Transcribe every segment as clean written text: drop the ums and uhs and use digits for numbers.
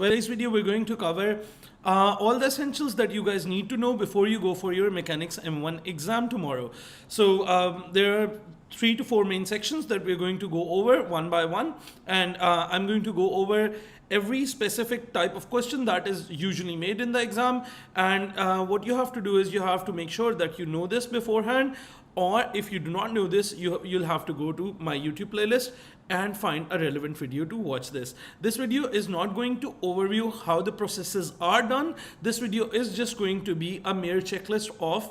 today's video we're going to cover all the essentials that you guys need to know before you go for your mechanics M1 exam tomorrow. So there are 3 to 4 main sections that we're going to go over one by one, and I'm going to go over every specific type of question that is usually made in the exam. And what you have to do is you have to make sure that you know this beforehand, or if you do not know this, you'll have to go to my YouTube playlist and find a relevant video to watch this. This video is not going to overview how the processes are done. This video is just going to be a mere checklist of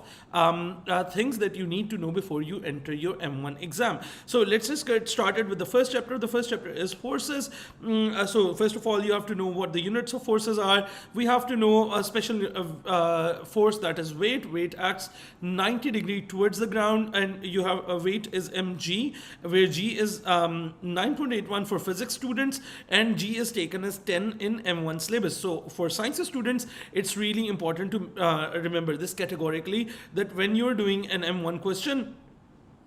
things that you need to know before you enter your M1 exam. So let's just get started with the first chapter. The first chapter is forces. So first of all, you have to know what the units of forces are. We have to know a special force, that is weight. Weight acts 90 degrees towards the ground, and you have a weight is mg, where g is 9.81 for physics students, and G is taken as 10 in M1 syllabus. So for science students, it's really important to remember this categorically, that when you're doing an M1 question,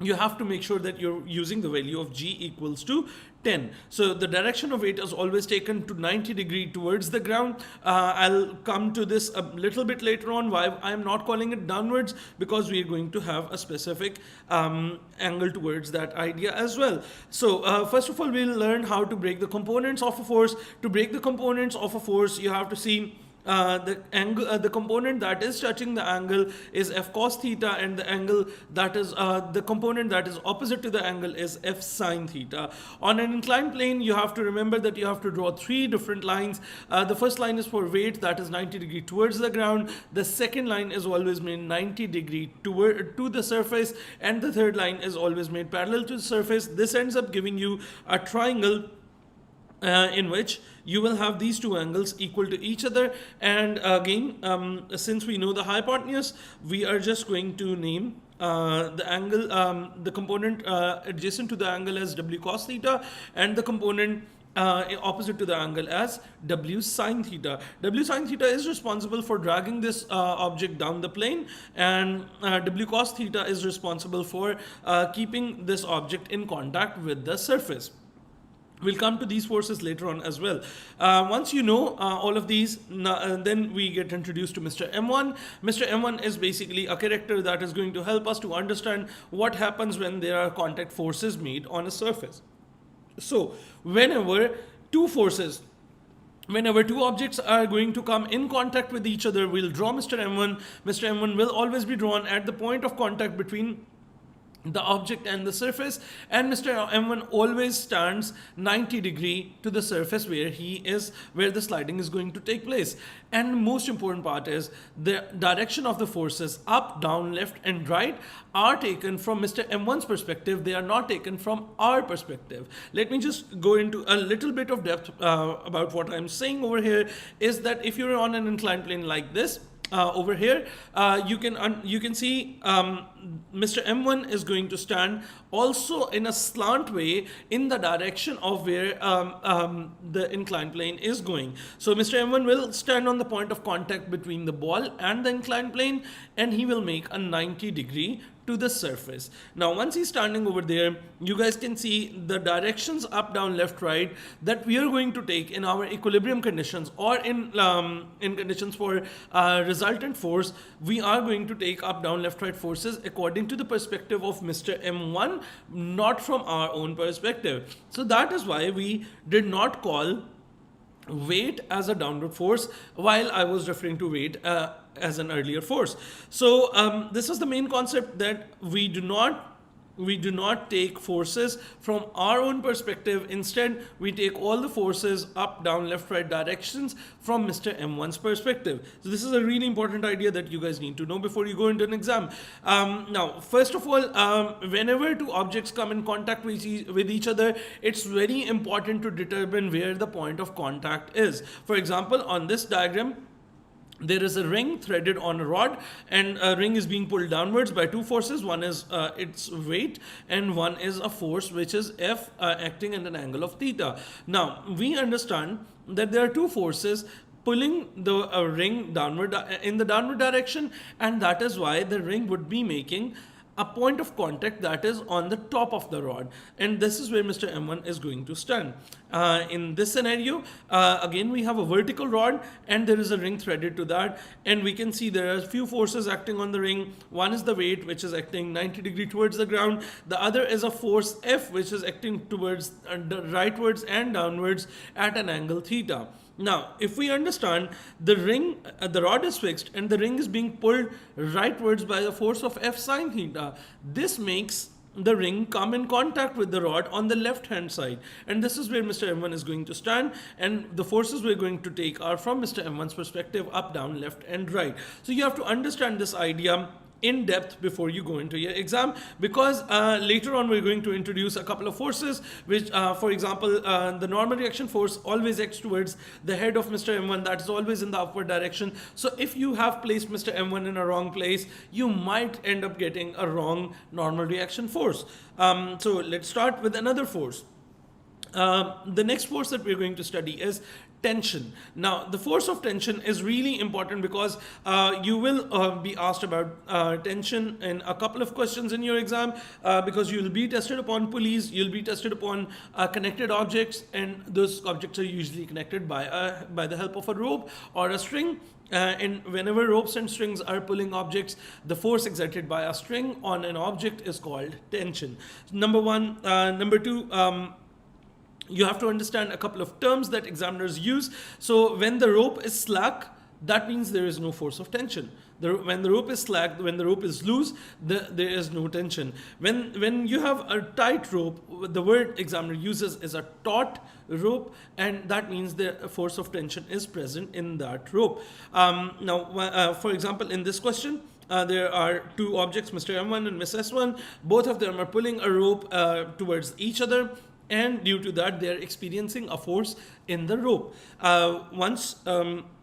you have to make sure that you're using the value of G equals to 10. So the direction of weight is always taken to 90 degrees towards the ground. I'll come to this a little bit later on why I'm not calling it downwards, because we are going to have a specific angle towards that idea as well. So first of all, we'll learn how to break the components of a force. To break the components of a force, you have to see the angle, the component that is touching the angle is F cos theta, and the angle that is the component that is opposite to the angle is F sin theta. On an inclined plane, you have to remember that you have to draw 3 different lines. The first line is for weight, that is 90 degrees towards the ground. The second line is always made 90 degrees to the surface, and the third line is always made parallel to the surface. This ends up giving you a triangle in which you will have these two angles equal to each other. And again, since we know the hypotenuse, we are just going to name the angle, the component adjacent to the angle as W cos theta, and the component opposite to the angle as W sin theta. W sin theta is responsible for dragging this object down the plane, and W cos theta is responsible for keeping this object in contact with the surface. We'll come to these forces later on as well. Once you know all of these, then we get introduced to Mr. M1. Mr. M1 is basically a character that is going to help us to understand what happens when there are contact forces made on a surface. So whenever two objects are going to come in contact with each other, we'll draw Mr. M1. Mr. M1 will always be drawn at the point of contact between the object and the surface, and Mr. M1 always stands 90 degrees to the surface where the sliding is going to take place. And the most important part is the direction of the forces up, down, left and right are taken from Mr. M1's perspective. They are not taken from our perspective. Let me just go into a little bit of depth about what I'm saying over here. Is that if you're on an inclined plane like this, over here, you can see Mr. M1 is going to stand also in a slant way in the direction of where the inclined plane is going. So Mr. M1 will stand on the point of contact between the ball and the inclined plane, and he will make a 90 degree to the surface. Now once he's standing over there, you guys can see the directions up, down, left, right that we are going to take in our equilibrium conditions, or in conditions for resultant force. We are going to take up, down, left, right forces according to the perspective of Mr. M1, not from our own perspective. So that is why we did not call weight as a downward force while I was referring to weight as an earlier force. So this is the main concept, that we do not take forces from our own perspective. Instead, we take all the forces up, down, left, right directions from Mr. M1's perspective. So this is a really important idea that you guys need to know before you go into an exam. Now, first of all, whenever two objects come in contact with each other, it's very important to determine where the point of contact is. For example, on this diagram, there is a ring threaded on a rod, and a ring is being pulled downwards by two forces. One is its weight, and one is a force which is F acting at an angle of theta. Now we understand that there are two forces pulling the ring downward in the downward direction, and that is why the ring would be making a point of contact that is on the top of the rod, and this is where Mr. M1 is going to stand. In this scenario, again we have a vertical rod and there is a ring threaded to that, and we can see there are a few forces acting on the ring. One is the weight, which is acting 90 degrees towards the ground. The other is a force F, which is acting towards rightwards and downwards at an angle theta. Now, if we understand the ring, the rod is fixed and the ring is being pulled rightwards by the force of F sine theta, this makes the ring come in contact with the rod on the left hand side, and this is where Mr. M1 is going to stand, and the forces we're going to take are from Mr. M1's perspective, up, down, left and right. So you have to understand this idea in depth before you go into your exam, because later on we're going to introduce a couple of forces which, for example, the normal reaction force always acts towards the head of Mr. M1, that is always in the upward direction. So if you have placed Mr. M1 in a wrong place, you might end up getting a wrong normal reaction force. So let's start with another force. The next force that we're going to study is tension. Now, the force of tension is really important because you will be asked about tension in a couple of questions in your exam, because you will be tested upon pulleys, you'll be tested upon connected objects, and those objects are usually connected by the help of a rope or a string. And whenever ropes and strings are pulling objects, the force exerted by a string on an object is called tension. Number one. Number two, you have to understand a couple of terms that examiners use. So when the rope is slack, that means there is no force of tension. When the rope is slack, when the rope is loose, there is no tension. When you have a tight rope, the word examiner uses is a taut rope, and that means the force of tension is present in that rope. Now, for example, in this question, there are two objects, Mr. M1 and Miss S1. Both of them are pulling a rope towards each other, and due to that they are experiencing a force in the rope. Once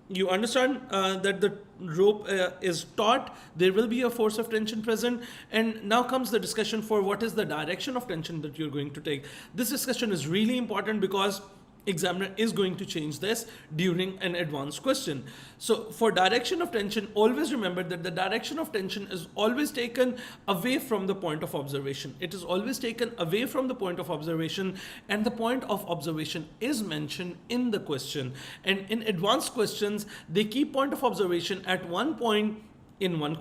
you understand that the rope is taut, there will be a force of tension present, and now comes the discussion for what is the direction of tension that you're going to take. This discussion is really important because examiner is going to change this during an advanced question. So for direction of tension, always remember that the direction of tension is always taken away from the point of observation. It is always taken away from the point of observation, and the point of observation is mentioned in the question. And in advanced questions, they keep point of observation at one point in one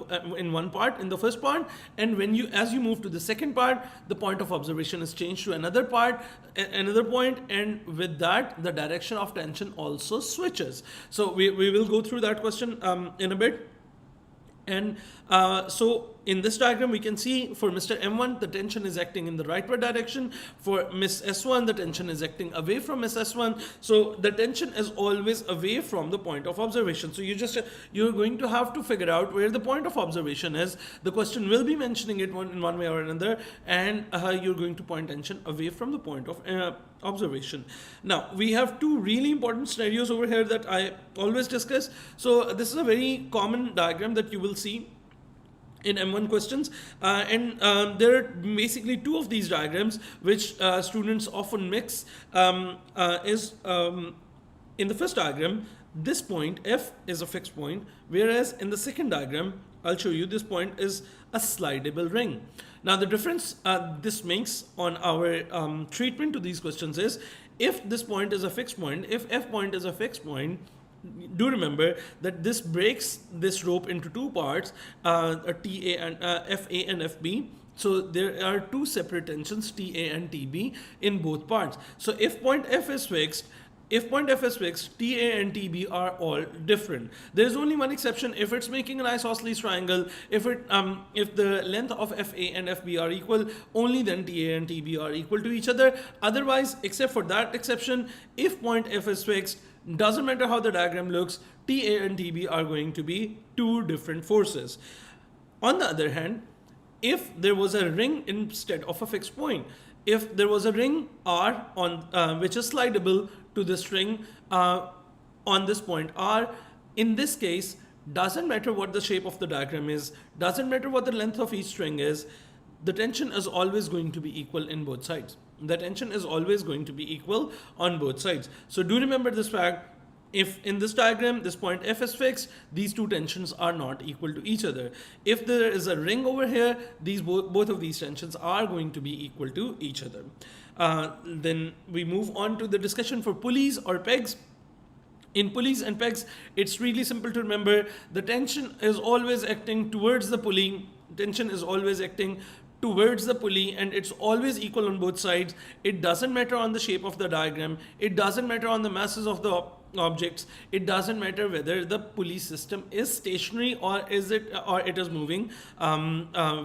part, in the first part, and as you move to the second part, the point of observation is changed to another part, another point, and with that the direction of tension also switches. So we will go through that question in a bit. And so in this diagram, we can see for Mr. M1, the tension is acting in the rightward direction. For Miss S1, the tension is acting away from Miss S1. So the tension is always away from the point of observation. So you're going to have to figure out where the point of observation is. The question will be mentioning it in one way or another, and you're going to point tension away from the point of observation. Now, we have two really important scenarios over here that I always discuss. So this is a very common diagram that you will see in M1 questions, and there are basically two of these diagrams which students often mix. In the first diagram, this point F is a fixed point, whereas in the second diagram, I'll show you, this point is a slidable ring. Now the difference this makes on our treatment to these questions is, if this point is a fixed point, if F point is a fixed point, do remember that this breaks this rope into two parts, TA and FA and FB. So there are two separate tensions, TA and TB, in both parts. So if point F is fixed, TA and TB are all different. There is only one exception: if it's making an isosceles triangle, if the length of FA and FB are equal, only then TA and TB are equal to each other. Otherwise, except for that exception, if point F is fixed, doesn't matter how the diagram looks, TA and TB are going to be two different forces. On the other hand, if there was a ring instead of a fixed point, if there was a ring R on which is slidable to the string on this point R, in this case, doesn't matter what the shape of the diagram is, doesn't matter what the length of each string is, the tension is always going to be equal in both sides. The tension is always going to be equal on both sides. So do remember this fact. If in this diagram, this point F is fixed, these two tensions are not equal to each other. If there is a ring over here, these both of these tensions are going to be equal to each other. Then we move on to the discussion for pulleys or pegs. In pulleys and pegs, it's really simple to remember. The tension is always acting towards the pulley. Tension is always acting towards the pulley, and it's always equal on both sides. It doesn't matter on the shape of the diagram. It doesn't matter on the masses of the objects. It doesn't matter whether the pulley system is stationary or it is moving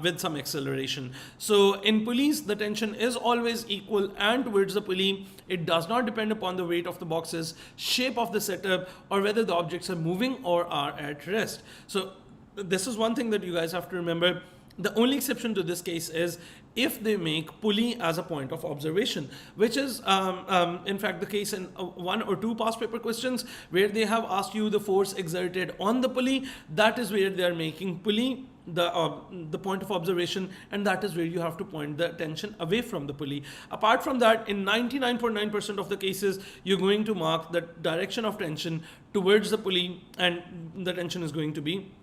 with some acceleration. So in pulleys, the tension is always equal and towards the pulley. It does not depend upon the weight of the boxes, shape of the setup, or whether the objects are moving or are at rest. So this is one thing that you guys have to remember. The only exception to this case is if they make pulley as a point of observation, which is in fact the case in one or two past paper questions where they have asked you the force exerted on the pulley. That is where they are making pulley the point of observation, and that is where you have to point the tension away from the pulley. Apart from that, in 99.9% of the cases, you're going to mark the direction of tension towards the pulley, and the tension is going to be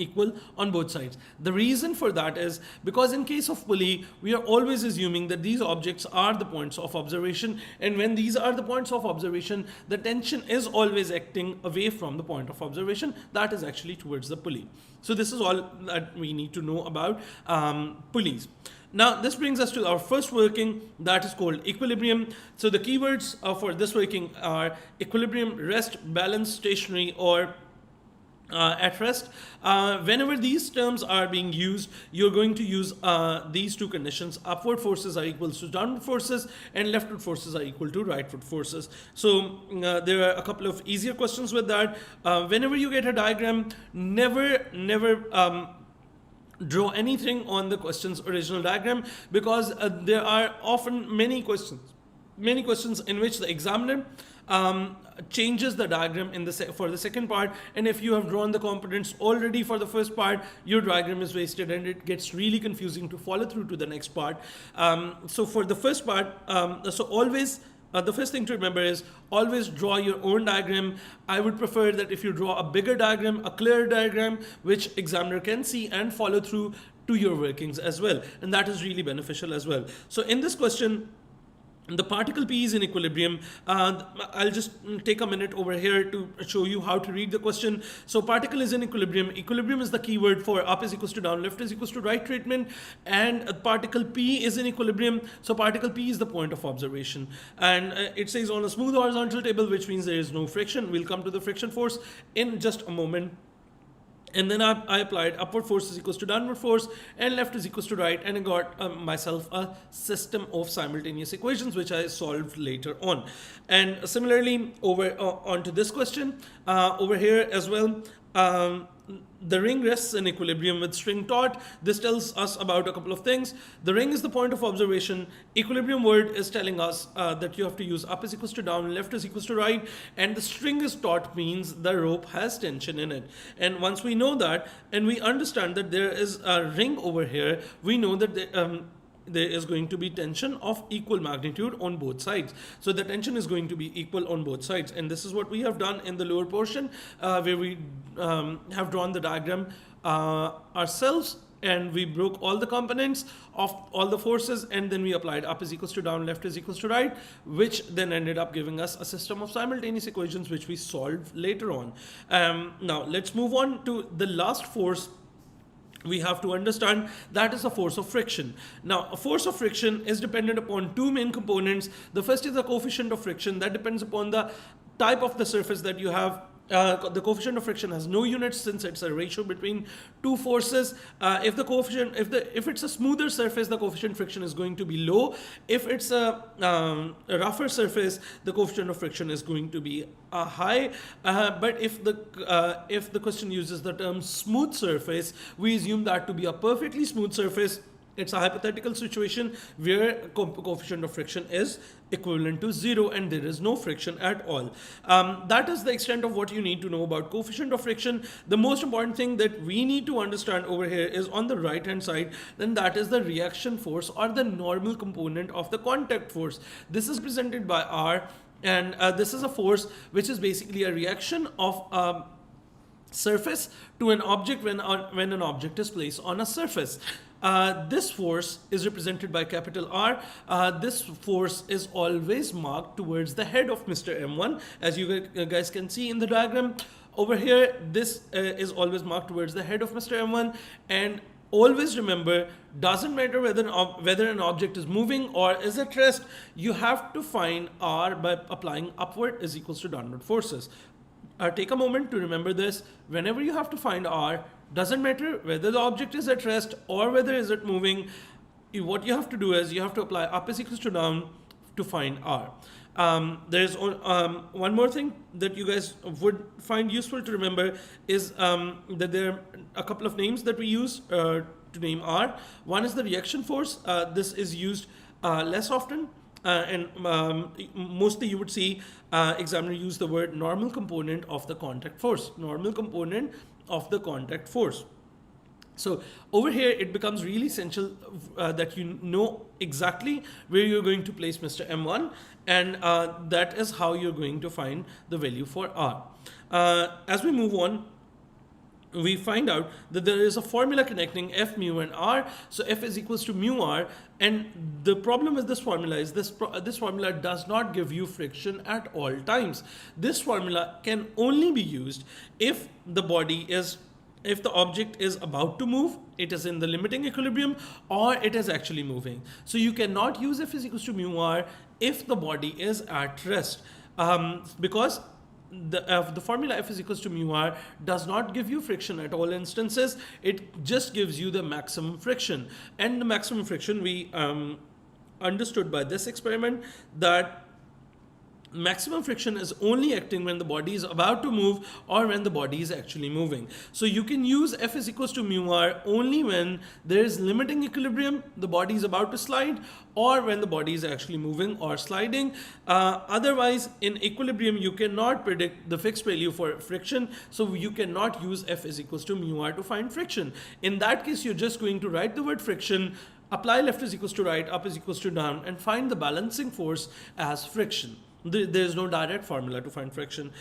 equal on both sides. The reason for that is because in case of pulley, we are always assuming that these objects are the points of observation, and when these are the points of observation, the tension is always acting away from the point of observation, that is actually towards the pulley. So this is all that we need to know about pulleys. Now this brings us to our first working, that is called equilibrium. So the keywords for this working are equilibrium, rest, balance, stationary, or at rest. Whenever these terms are being used, you're going to use these two conditions. Upward forces are equal to downward forces, and leftward forces are equal to rightward forces. So there are a couple of easier questions with that. Whenever you get a diagram, never draw anything on the question's original diagram, because there are often many questions in which the examiner changes the diagram for the second part, and if you have drawn the components already for the first part, your diagram is wasted and it gets really confusing to follow through to the next part. So for the first part, always the first thing to remember is always draw your own diagram. I would prefer that if you draw a bigger diagram, a clear diagram, which examiner can see and follow through to your workings as well, and that is really beneficial as well. So in this question, the particle P is in equilibrium. I'll just take a minute over here to show you how to read the question. So particle is in equilibrium. Equilibrium is the keyword for up is equals to down, left is equals to right treatment, and particle P is in equilibrium. So particle P is the point of observation, and it says on a smooth horizontal table, which means there is no friction. We'll come to the friction force in just a moment. And then I applied upward force is equals to downward force, and left is equals to right, and I got myself a system of simultaneous equations which I solved later on. And similarly over onto this question over here as well. The ring rests in equilibrium with string taut. This tells us about a couple of things. The ring is the point of observation. Equilibrium word is telling us that you have to use up is equals to down, left is equals to right, and the string is taut means the rope has tension in it. And once we know that, and we understand that there is a ring over here, we know that there is going to be tension of equal magnitude on both sides. So the tension is going to be equal on both sides, and this is what we have done in the lower portion where we have drawn the diagram ourselves, and we broke all the components of all the forces, and then we applied up is equals to down, left is equals to right, which then ended up giving us a system of simultaneous equations which we solved later on. Now let's move on to the last force we have to understand, that is a force of friction. Now, a force of friction is dependent upon two main components. The first is the coefficient of friction. That depends upon the type of the surface that you have. The coefficient of friction has no units since it's a ratio between two forces. If it's a smoother surface, the coefficient of friction is going to be low. If it's a rougher surface, the coefficient of friction is going to be high. But if the question uses the term smooth surface, we assume that to be a perfectly smooth surface. It's a hypothetical situation where coefficient of friction is equivalent to 0 and there is no friction at all. That is the extent of what you need to know about coefficient of friction. The most important thing that we need to understand over here is on the right hand side, then that is the reaction force or the normal component of the contact force. This is presented by R, And this is a force which is basically a reaction of surface to an object when an object is placed on a surface. This force is represented by capital R. This force is always marked towards the head of Mr. M1, as you guys can see in the diagram. Over here, this is always marked towards the head of Mr. M1, and always remember, doesn't matter whether an object is moving or is at rest, you have to find R by applying upward is equals to downward forces. Take a moment to remember this. Whenever you have to find R, doesn't matter whether the object is at rest or whether is it moving, what you have to do is you have to apply up is equals to down to find R. There's one more thing that you guys would find useful to remember is that there are a couple of names that we use to name R. One is the reaction force. This is used less often. And mostly you would see examiner use the word normal component of the contact force. Normal component of the contact force. So over here, it becomes really essential that you know exactly where you're going to place Mr. M1, and that is how you're going to find the value for R. As we move on, we find out that there is a formula connecting F, mu, and R. So F is equals to mu R. And the problem with this formula is this formula does not give you friction at all times. This formula can only be used if the object is about to move, it is in the limiting equilibrium, or it is actually moving. So you cannot use F is equals to mu R if the body is at rest, because the formula F is equals to mu R does not give you friction at all instances. It just gives you the maximum friction. And the maximum friction we understood by this experiment that maximum friction is only acting when the body is about to move or when the body is actually moving. So you can use F is equals to mu R only when there is limiting equilibrium, the body is about to slide, or when the body is actually moving or sliding. Otherwise, in equilibrium, you cannot predict the fixed value for friction, so you cannot use F is equals to mu R to find friction. In that case, you're just going to write the word friction, apply left is equals to right, up is equals to down, and find the balancing force as friction. There is no direct formula to find friction.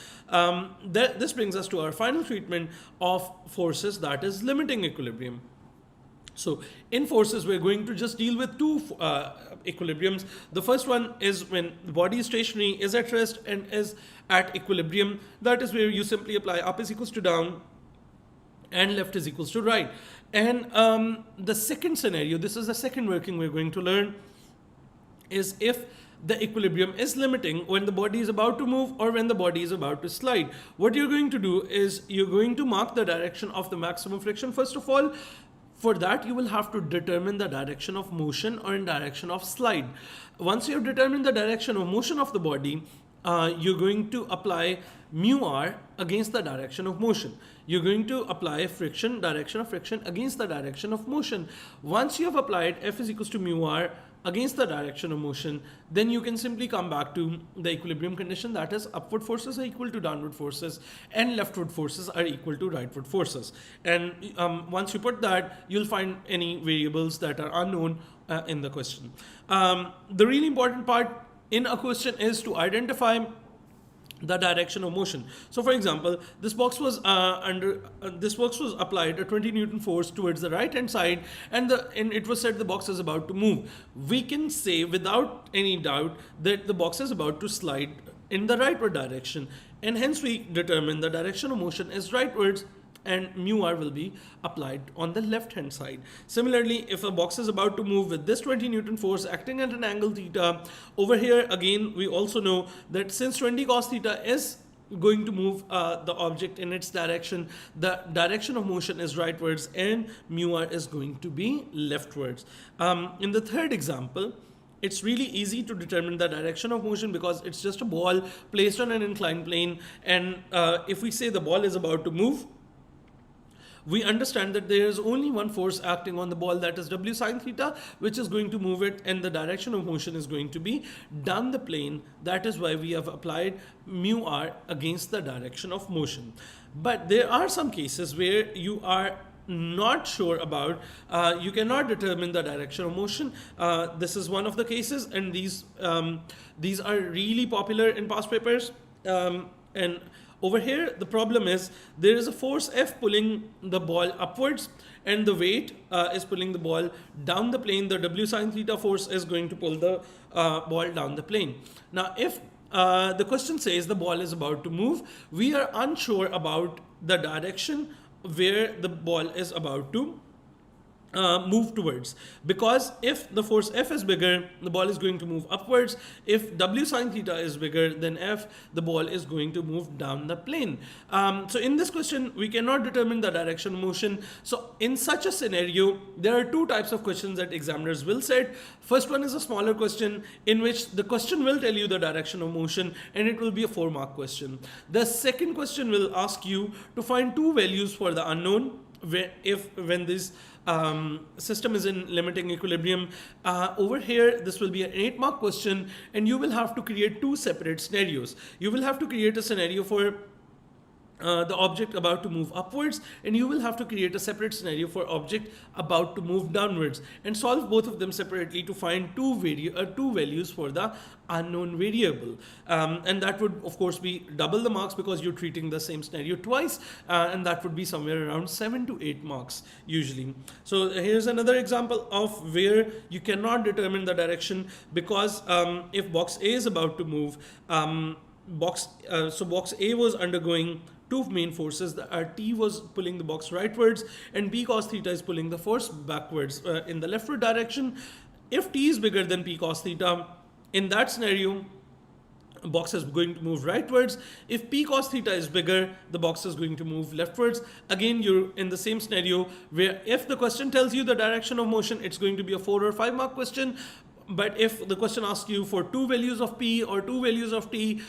This brings us to our final treatment of forces, that is limiting equilibrium. So in forces, we're going to just deal with two equilibriums. The first one is when the body is stationary, is at rest, and is at equilibrium. That is where you simply apply up is equals to down and left is equals to right. And the second scenario, this is the second working we're going to learn, is if the equilibrium is limiting when the body is about to move or when the body is about to slide. What you're going to do is you're going to mark the direction of the maximum friction first of all. For that, you will have to determine the direction of motion or in direction of slide. Once you have determined the direction of motion of the body, you're going to apply mu R against the direction of motion. You're going to apply friction, direction of friction against the direction of motion. Once you have applied F is equals to mu R against the direction of motion, then you can simply come back to the equilibrium condition, that is upward forces are equal to downward forces and leftward forces are equal to rightward forces. And once you put that, you'll find any variables that are unknown in the question. The really important part in a question is to identify the direction of motion. So for example, this box was applied a 20 Newton force towards the right hand side, and it was said the box is about to move. We can say without any doubt that the box is about to slide in the rightward direction, and hence we determine the direction of motion is rightwards, and mu R will be applied on the left hand side. Similarly, if a box is about to move with this 20 Newton force acting at an angle theta, over here again we also know that since 20 cos theta is going to move the object in its direction, the direction of motion is rightwards and mu R is going to be leftwards. In the third example, it's really easy to determine the direction of motion because it's just a ball placed on an inclined plane, and if we say the ball is about to move, we understand that there is only one force acting on the ball, that is W sine theta, which is going to move it, and the direction of motion is going to be down the plane. That is why we have applied mu R against the direction of motion. But there are some cases where you are not sure about, you cannot determine the direction of motion. This is one of the cases, and these are really popular in past papers. And over here, the problem is there is a force F pulling the ball upwards, and the weight is pulling the ball down the plane. The W sine theta force is going to pull the ball down the plane. Now, if the question says the ball is about to move, we are unsure about the direction where the ball is about to move towards, because if the force F is bigger, the ball is going to move upwards. If W sine theta is bigger than F, the ball is going to move down the plane. So in this question, we cannot determine the direction of motion. So in such a scenario, there are two types of questions that examiners will set. First one is a smaller question in which the question will tell you the direction of motion, and it will be a 4-mark question. The second question will ask you to find two values for the unknown when this system is in limiting equilibrium. Over here, this will be an 8-mark question, and you will have to create two separate scenarios. You will have to create a scenario for the object about to move upwards, and you will have to create a separate scenario for object about to move downwards, and solve both of them separately to find two values for the unknown variable. And that would of course be double the marks because you're treating the same scenario twice, and that would be somewhere around 7 to 8 marks usually. So here's another example of where you cannot determine the direction because if box A is about to move, box A was undergoing two main forces. The T was pulling the box rightwards, and P cos theta is pulling the force backwards in the leftward direction. If T is bigger than P cos theta, in that scenario, box is going to move rightwards. If P cos theta is bigger, the box is going to move leftwards. Again, you're in the same scenario where if the question tells you the direction of motion, it's going to be a 4 or 5 mark question. But if the question asks you for two values of P or two values of T,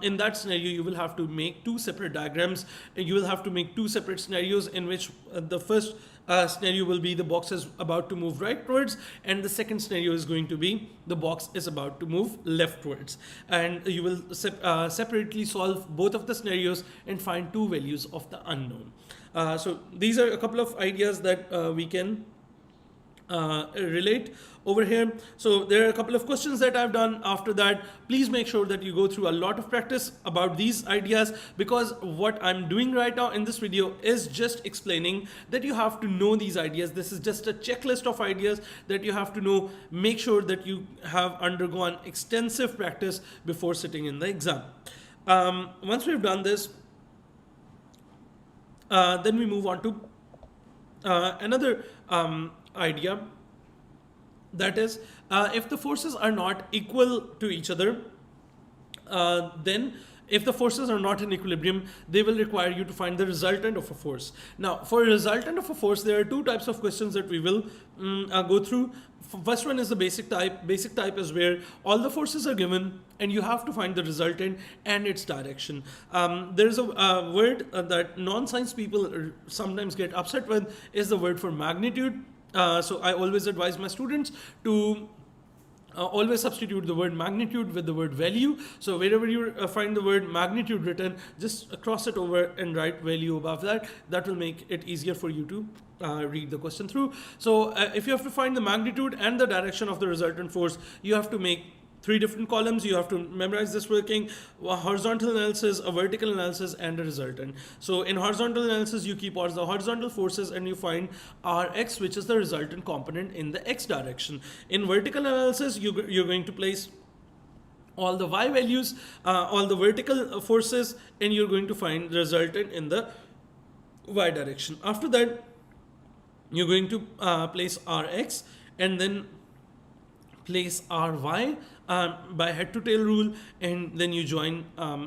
in that scenario, you will have to make two separate diagrams. You will have to make two separate scenarios in which the first scenario will be the box is about to move rightwards, and the second scenario is going to be the box is about to move leftwards. And you will separately solve both of the scenarios and find two values of the unknown. So these are a couple of ideas that we can relate over here. So there are a couple of questions that I've done after that. Please make sure that you go through a lot of practice about these ideas, because what I'm doing right now in this video is just explaining that you have to know these ideas. This is just a checklist of ideas that you have to know. Make sure that you have undergone extensive practice before sitting in the exam. Once we've done this, then we move on to another idea, that is if the forces are not equal to each other, then if the forces are not in equilibrium, they will require you to find the resultant of a force. Now, for a resultant of a force, there are two types of questions that we will go through. First one is the basic type. Basic type is where all the forces are given and you have to find the resultant and its direction. There is a word that non-science people sometimes get upset with, is the word for magnitude. So I always advise my students to always substitute the word magnitude with the word value. So wherever you find the word magnitude written, just cross it over and write value above that. That will make it easier for you to read the question through. So if you have to find the magnitude and the direction of the resultant force, you have to make 3 different columns. You have to memorize this working: a horizontal analysis, a vertical analysis, and a resultant. So in horizontal analysis, you keep all the horizontal forces and you find Rx, which is the resultant component in the x direction. In vertical analysis, you're going to place all the y values, all the vertical forces, and you're going to find the resultant in the y direction. After that, you're going to place Rx and then place Ry by head to tail rule, and then you join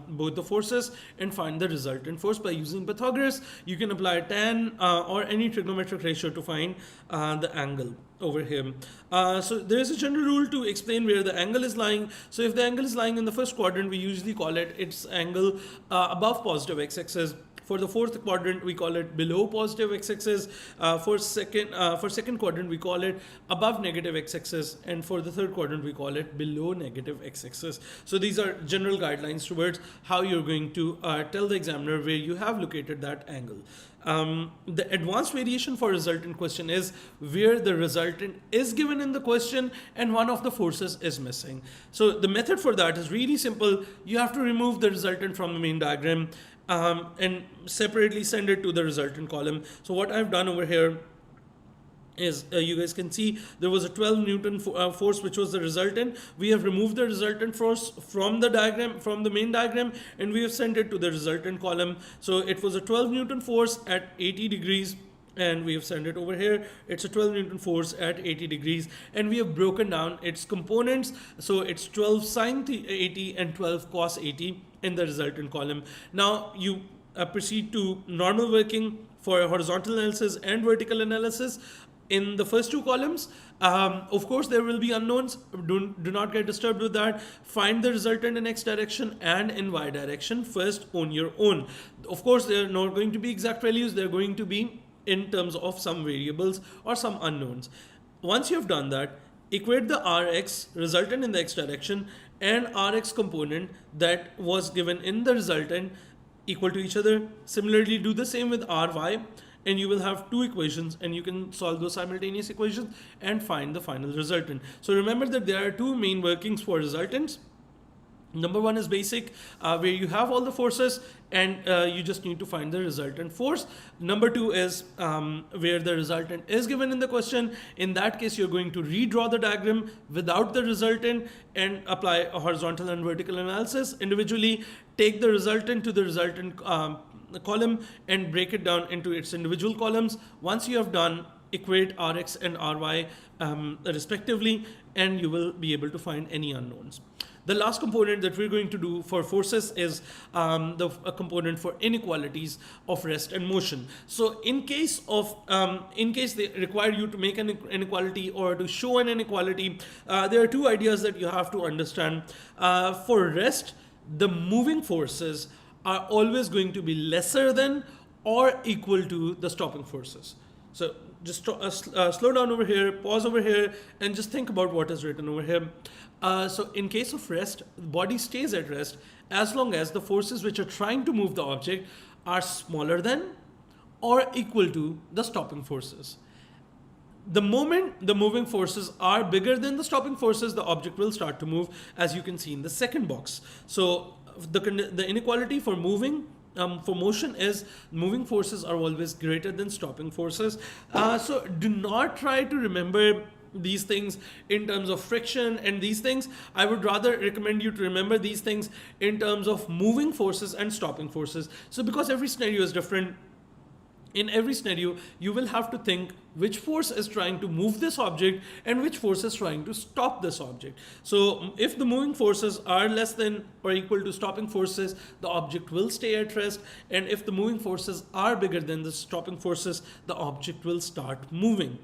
both the forces and find the resultant force by using Pythagoras. You can apply tan or any trigonometric ratio to find the angle over here. So there is a general rule to explain where the angle is lying. So if the angle is lying in the first quadrant, we usually call it its angle above positive x-axis. For the fourth quadrant, we call it below positive x-axis. For second quadrant, we call it above negative x-axis, and for the third quadrant, we call it below negative x-axis. So these are general guidelines towards how you're going to tell the examiner where you have located that angle. The advanced variation for resultant question is where the resultant is given in the question and one of the forces is missing. So the method for that is really simple. You have to remove the resultant from the main diagram and separately send it to the resultant column. So what I've done over here is you guys can see there was a 12 Newton force which was the resultant. We have removed the resultant force from the diagram, from the main diagram, and we have sent it to the resultant column. So it was a 12 Newton force at 80 degrees, and we have sent it over here. It's a 12 Newton force at 80 degrees, and we have broken down its components. So it's 12 sine 80 and 12 cos 80 in the resultant column. Now you proceed to normal working for horizontal analysis and vertical analysis. In the first two columns, of course, there will be unknowns. Do not get disturbed with that. Find the resultant in x direction and in y direction first on your own. Of course, they are not going to be exact values. They're going to be in terms of some variables or some unknowns. Once you have done that, equate the Rx resultant in the x direction and Rx component that was given in the resultant equal to each other. Similarly, do the same with Ry. And you will have two equations, and you can solve those simultaneous equations and find the final resultant. So remember that there are two main workings for resultants. Number one is basic, where you have all the forces and you just need to find the resultant force. Number two is where the resultant is given in the question. In that case, you're going to redraw the diagram without the resultant and apply a horizontal and vertical analysis. Individually, take the resultant to the resultant column and break it down into its individual columns. Once you have done, equate Rx and Ry respectively, and you will be able to find any unknowns. The last component that we're going to do for forces is a component for inequalities of rest and motion. So in case they require you to make an inequality or to show an inequality, there are two ideas that you have to understand. For rest, the moving forces are always going to be lesser than or equal to the stopping forces. So just slow down over here, pause over here, and just think about what is written over here. So in case of rest, the body stays at rest as long as the forces which are trying to move the object are smaller than or equal to the stopping forces. The moment the moving forces are bigger than the stopping forces, the object will start to move, as you can see in the second box. So the inequality for motion is moving forces are always greater than stopping forces. So do not try to remember these things in terms of friction and these things. I would rather recommend you to remember these things in terms of moving forces and stopping forces. So because every scenario is different, in every scenario, you will have to think which force is trying to move this object and which force is trying to stop this object. So if the moving forces are less than or equal to stopping forces, the object will stay at rest. And if the moving forces are bigger than the stopping forces, the object will start moving.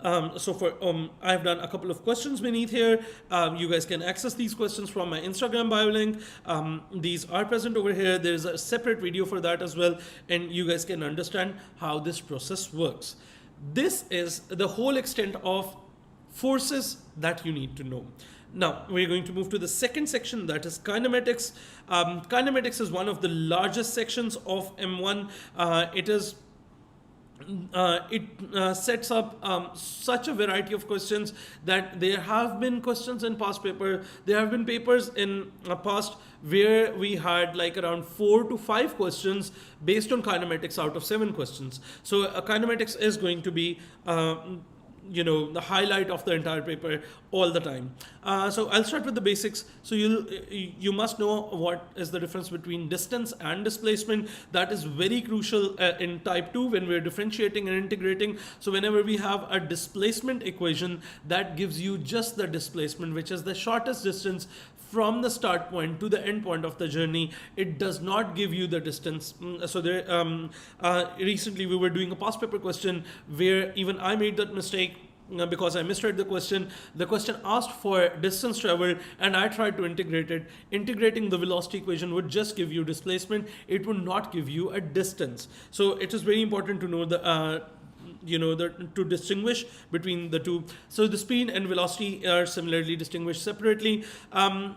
I've done a couple of questions beneath here. You guys can access these questions from my Instagram bio link. These are present over here. There's a separate video for that as well, and you guys can understand how this process works. This is the whole extent of forces that you need to know. Now, we're going to move to the second section, that is kinematics. Kinematics is one of the largest sections of M1. It sets up such a variety of questions that there have been questions in past paper. There have been papers in past where we had like around 4 to 5 questions based on kinematics out of 7 questions. So kinematics is going to be the highlight of the entire paper all the time. So I'll start with the basics. So you must know what is the difference between distance and displacement. That is very crucial in type 2 when we're differentiating and integrating. So whenever we have a displacement equation, that gives you just the displacement, which is the shortest distance from the start point to the end point of the journey. It does not give you the distance. So there, recently we were doing a past paper question where even I made that mistake. because I misread the question. The question asked for distance traveled, and I tried to integrate it. Integrating the velocity equation would just give you displacement. It would not give you a distance. So it is very important to know to distinguish between the two. So the speed and velocity are similarly distinguished separately.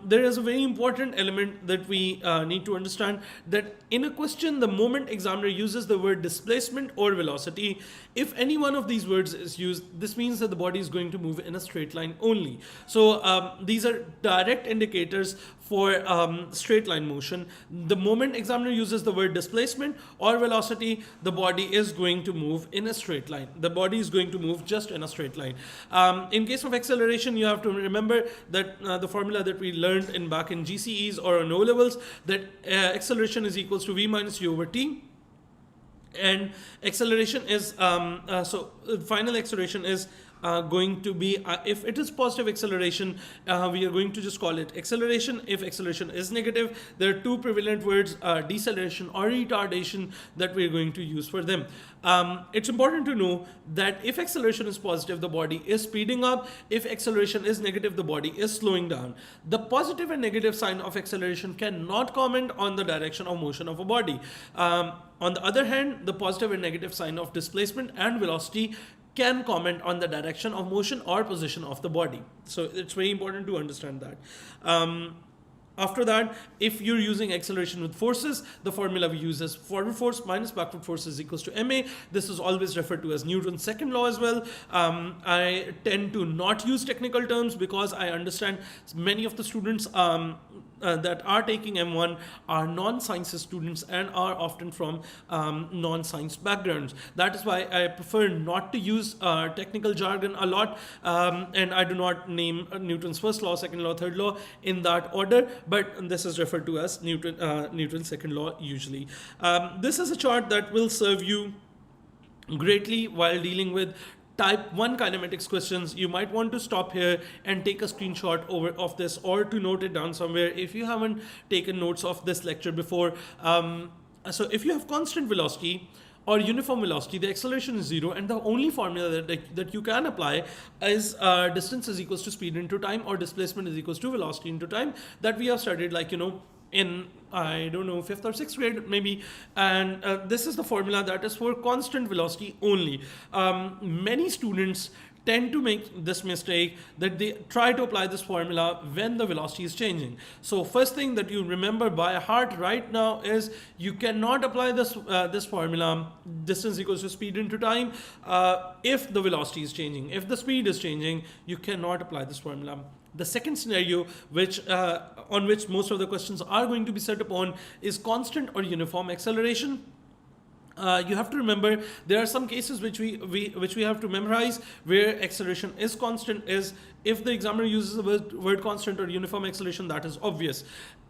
There is a very important element that we need to understand, that in a question, the moment examiner uses the word displacement or velocity, if any one of these words is used, this means that the body is going to move in a straight line only. So these are direct indicators for straight line motion. The moment examiner uses the word displacement or velocity, the body is going to move in a straight line. The body is going to move just in a straight line. In case of acceleration, you have to remember that the formula that we learned back in GCEs or on O levels, that acceleration is equals to v minus u over t. And acceleration is, final acceleration is going to be, if it is positive acceleration, we are going to just call it acceleration. If acceleration is negative, there are two prevalent words, deceleration or retardation, that we are going to use for them. It's important to know that if acceleration is positive, the body is speeding up. If acceleration is negative, the body is slowing down. The positive and negative sign of acceleration cannot comment on the direction of motion of a body. On the other hand, the positive and negative sign of displacement and velocity can comment on the direction of motion or position of the body. So it's very important to understand that. After that, if you're using acceleration with forces, the formula we use is forward force minus backward force is equals to ma. This is always referred to as Newton's second law as well. I tend to not use technical terms because I understand many of the students that are taking M1 are non-sciences students and are often from non-science backgrounds. That is why I prefer not to use technical jargon a lot, and I do not name Newton's first law, second law, third law in that order, but this is referred to as Newton's second law usually. This is a chart that will serve you greatly while dealing with type 1 kinematics questions. You might want to stop here and take a screenshot of this, or to note it down somewhere if you haven't taken notes of this lecture before. So if you have constant velocity or uniform velocity, the acceleration is 0, and the only formula that you can apply is distance is equals to speed into time, or displacement is equals to velocity into time, that we have studied, like, in, I don't know, 5th or 6th grade maybe. And this is the formula that is for constant velocity only. Many students tend to make this mistake, that they try to apply this formula when the velocity is changing. So first thing that you remember by heart right now is you cannot apply this formula, distance equals to speed into time, if the velocity is changing. If the speed is changing, you cannot apply this formula. The second scenario, on which most of the questions are going to be set upon, is constant or uniform acceleration. You have to remember there are some cases which we have to memorize where acceleration is constant. Is if the examiner uses the word constant or uniform acceleration, that is obvious.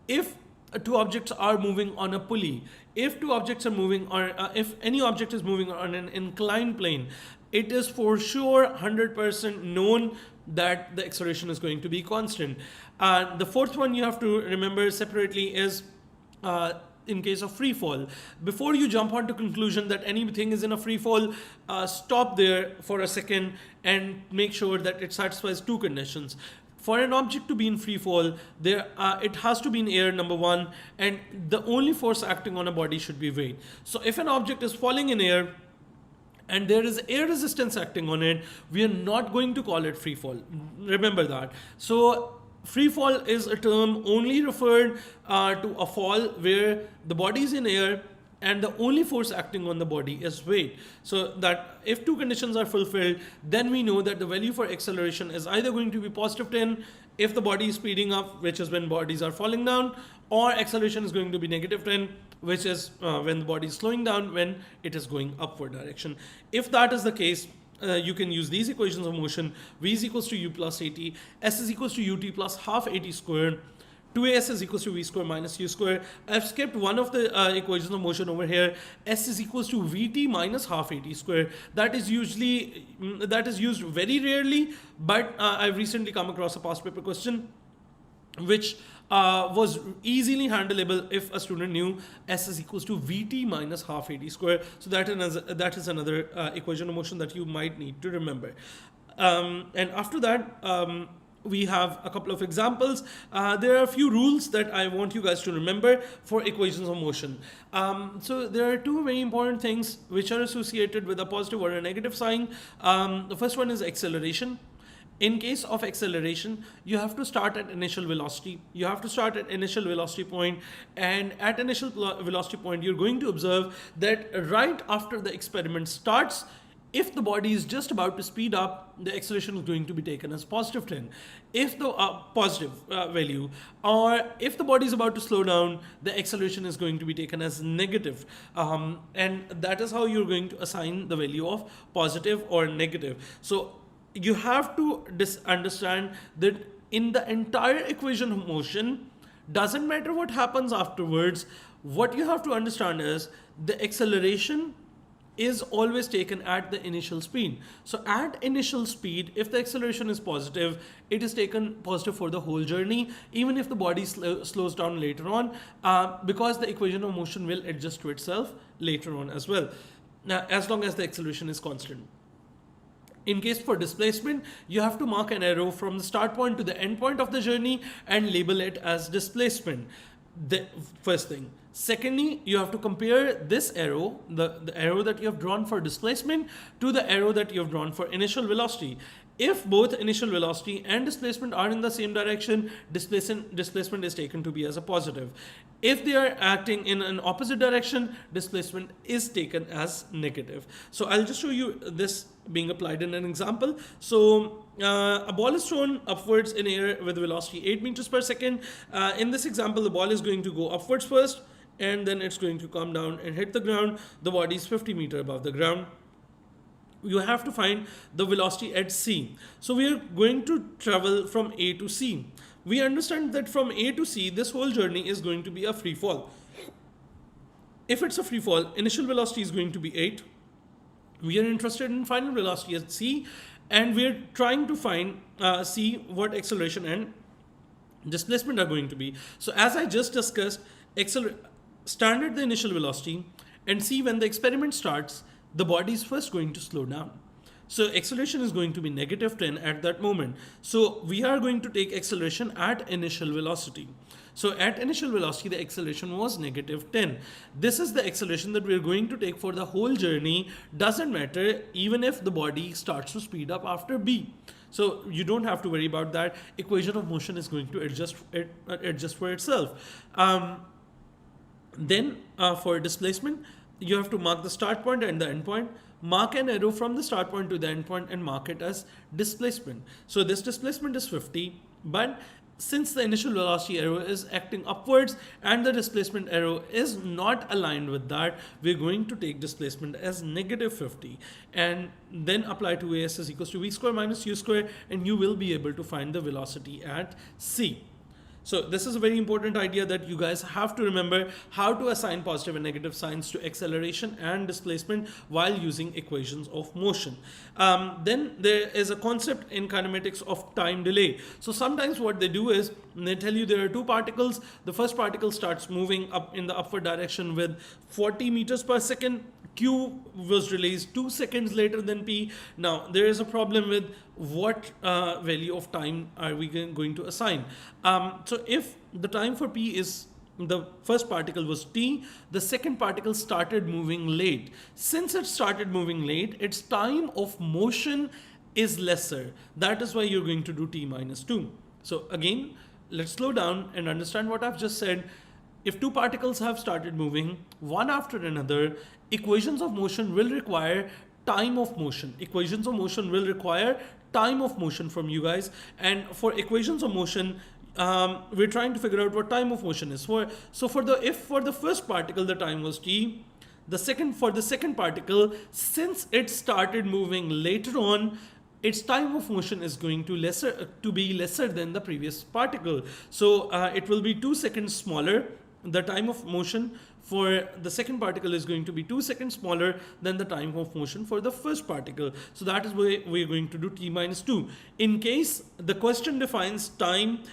If two objects are moving on a pulley, if two objects are moving, or if any object is moving on an inclined plane, it is for sure 100% known that the acceleration is going to be constant. The fourth one you have to remember separately is in case of free fall. Before you jump on to conclusion that anything is in a free fall, stop there for a second and make sure that it satisfies two conditions. For an object to be in free fall, it has to be in air, number one, and the only force acting on a body should be weight. So if an object is falling in air and there is air resistance acting on it, we are not going to call it free fall. Remember that. So free fall is a term only referred to a fall where the body is in air and the only force acting on the body is weight. So that if two conditions are fulfilled, then we know that the value for acceleration is either going to be positive 10 if the body is speeding up, which is when bodies are falling down, or acceleration is going to be negative 10, which is when the body is slowing down, when it is going upward direction. If that is the case, you can use these equations of motion. V is equals to u plus at, s is equals to ut plus half at squared, 2as is equals to v square minus u square. I've skipped one of the equations of motion over here. S is equals to vt minus half at square. That is used very rarely, but I've recently come across a past paper question which was easily handleable if a student knew S is equals to Vt minus half At square. So that is another equation of motion that you might need to remember. And after that, we have a couple of examples. There are a few rules that I want you guys to remember for equations of motion. So there are two very important things which are associated with a positive or a negative sign. The first one is acceleration. In case of acceleration, you have to start at initial velocity. You have to start at initial velocity point, and at initial velocity point, you're going to observe that right after the experiment starts, if the body is just about to speed up, the acceleration is going to be taken as positive 10. If the positive value, or if the body is about to slow down, the acceleration is going to be taken as negative. And that is how you're going to assign the value of positive or negative. So you have to understand that in the entire equation of motion, doesn't matter what happens afterwards, what you have to understand is the acceleration is always taken at the initial speed. So at initial speed, if the acceleration is positive, it is taken positive for the whole journey, even if the body slows down later on, because the equation of motion will adjust to itself later on as well, now, as long as the acceleration is constant. In case for displacement, you have to mark an arrow from the start point to the end point of the journey and label it as displacement. The first thing. Secondly, you have to compare this arrow, the arrow that you have drawn for displacement, to the arrow that you have drawn for initial velocity. If both initial velocity and displacement are in the same direction, displacement is taken to be as a positive. If they are acting in an opposite direction, displacement is taken as negative. So I'll just show you this being applied in an example. So a ball is thrown upwards in air with velocity 8 meters per second. In this example, the ball is going to go upwards first, and then it's going to come down and hit the ground. The body is 50 meters above the ground. You have to find the velocity at C. So we are going to travel from A to C. We understand that from A to C, this whole journey is going to be a free fall. If it's a free fall, initial velocity is going to be 8. We are interested in final velocity at C, and we are trying to find C what acceleration and displacement are going to be. So as I just discussed, standard the initial velocity, and see when the experiment starts, the body is first going to slow down. So acceleration is going to be negative 10 at that moment. So we are going to take acceleration at initial velocity. So at initial velocity, the acceleration was negative 10. This is the acceleration that we are going to take for the whole journey. Doesn't matter even if the body starts to speed up after B. So you don't have to worry about that. Equation of motion is going to adjust for itself. Then for displacement, you have to mark the start point and the end point. Mark an arrow from the start point to the end point and mark it as displacement. So this displacement is 50, but since the initial velocity arrow is acting upwards and the displacement arrow is not aligned with that, we're going to take displacement as negative 50 and then apply 2as is equals to v square minus u square, and you will be able to find the velocity at C. So this is a very important idea that you guys have to remember, how to assign positive and negative signs to acceleration and displacement while using equations of motion. Then there is a concept in kinematics of time delay. So sometimes what they do is they tell you there are two particles. The first particle starts moving up in the upward direction with 40 meters per second. Q was released 2 seconds later than P. Now there is a problem with what value of time are we going to assign. So if the time for P is, the first particle was T, the second particle started moving late. Since it started moving late, its time of motion is lesser. That is why you're going to do T minus 2. So again, let's slow down and understand what I've just said. If two particles have started moving one after another, equations of motion will require time of motion. Equations of motion will require time of motion from you guys. And for equations of motion, we're trying to figure out what time of motion is. If for the first particle the time was t, for the second particle, since it started moving later on, its time of motion is going to be lesser than the previous particle. So it will be 2 seconds smaller. The time of motion for the second particle is going to be 2 seconds smaller than the time of motion for the first particle. So that is why we're going to do t minus 2. In case the question defines time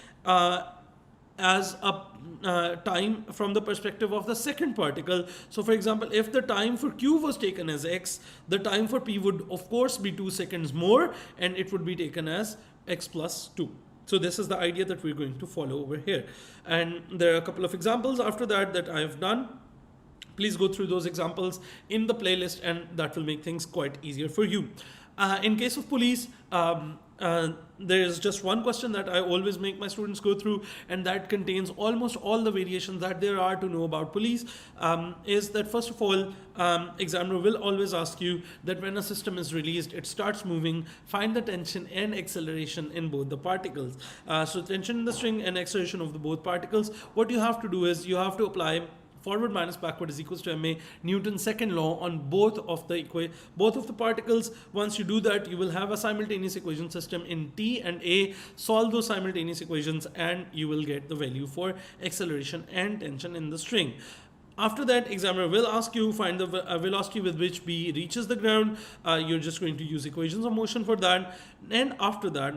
as a time from the perspective of the second particle. So for example, if the time for q was taken as x, the time for p would of course be 2 seconds more, and it would be taken as x plus 2. So this is the idea that we're going to follow over here. And there are a couple of examples after that I have done. Please go through those examples in the playlist, and that will make things quite easier for you. In case of Pulleys, there is just one question that I always make my students go through, and that contains almost all the variations that there are to know about Pulleys. Is that first of all, examiner will always ask you that when a system is released, it starts moving, find the tension and acceleration in both the particles. So tension in the string and acceleration of the both particles. What you have to do is you have to apply forward minus backward is equals to ma, Newton's second law, on both of the particles. Once you do that, you will have a simultaneous equation system in T and A. Solve those simultaneous equations and you will get the value for acceleration and tension in the string. After that, examiner will ask you find the velocity with which B reaches the ground. You're just going to use equations of motion for that. And after that,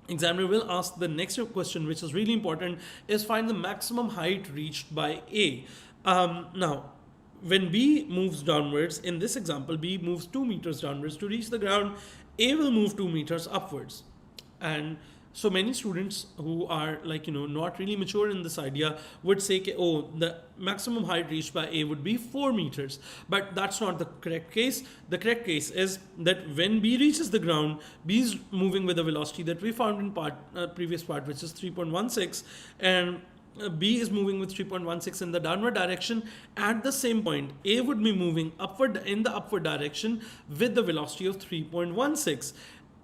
examiner will ask the next question, which is really important, is find the maximum height reached by A. Now, when B moves downwards, in this example, B moves 2 meters downwards to reach the ground, A will move 2 meters upwards. And so many students who are not really mature in this idea would say, oh, the maximum height reached by A would be 4 meters. But that's not the correct case. The correct case is that when B reaches the ground, B is moving with a velocity that we found in previous part, which is 3.16, and B is moving with 3.16 in the downward direction. At the same point, A would be moving upward in the upward direction with the velocity of 3.16.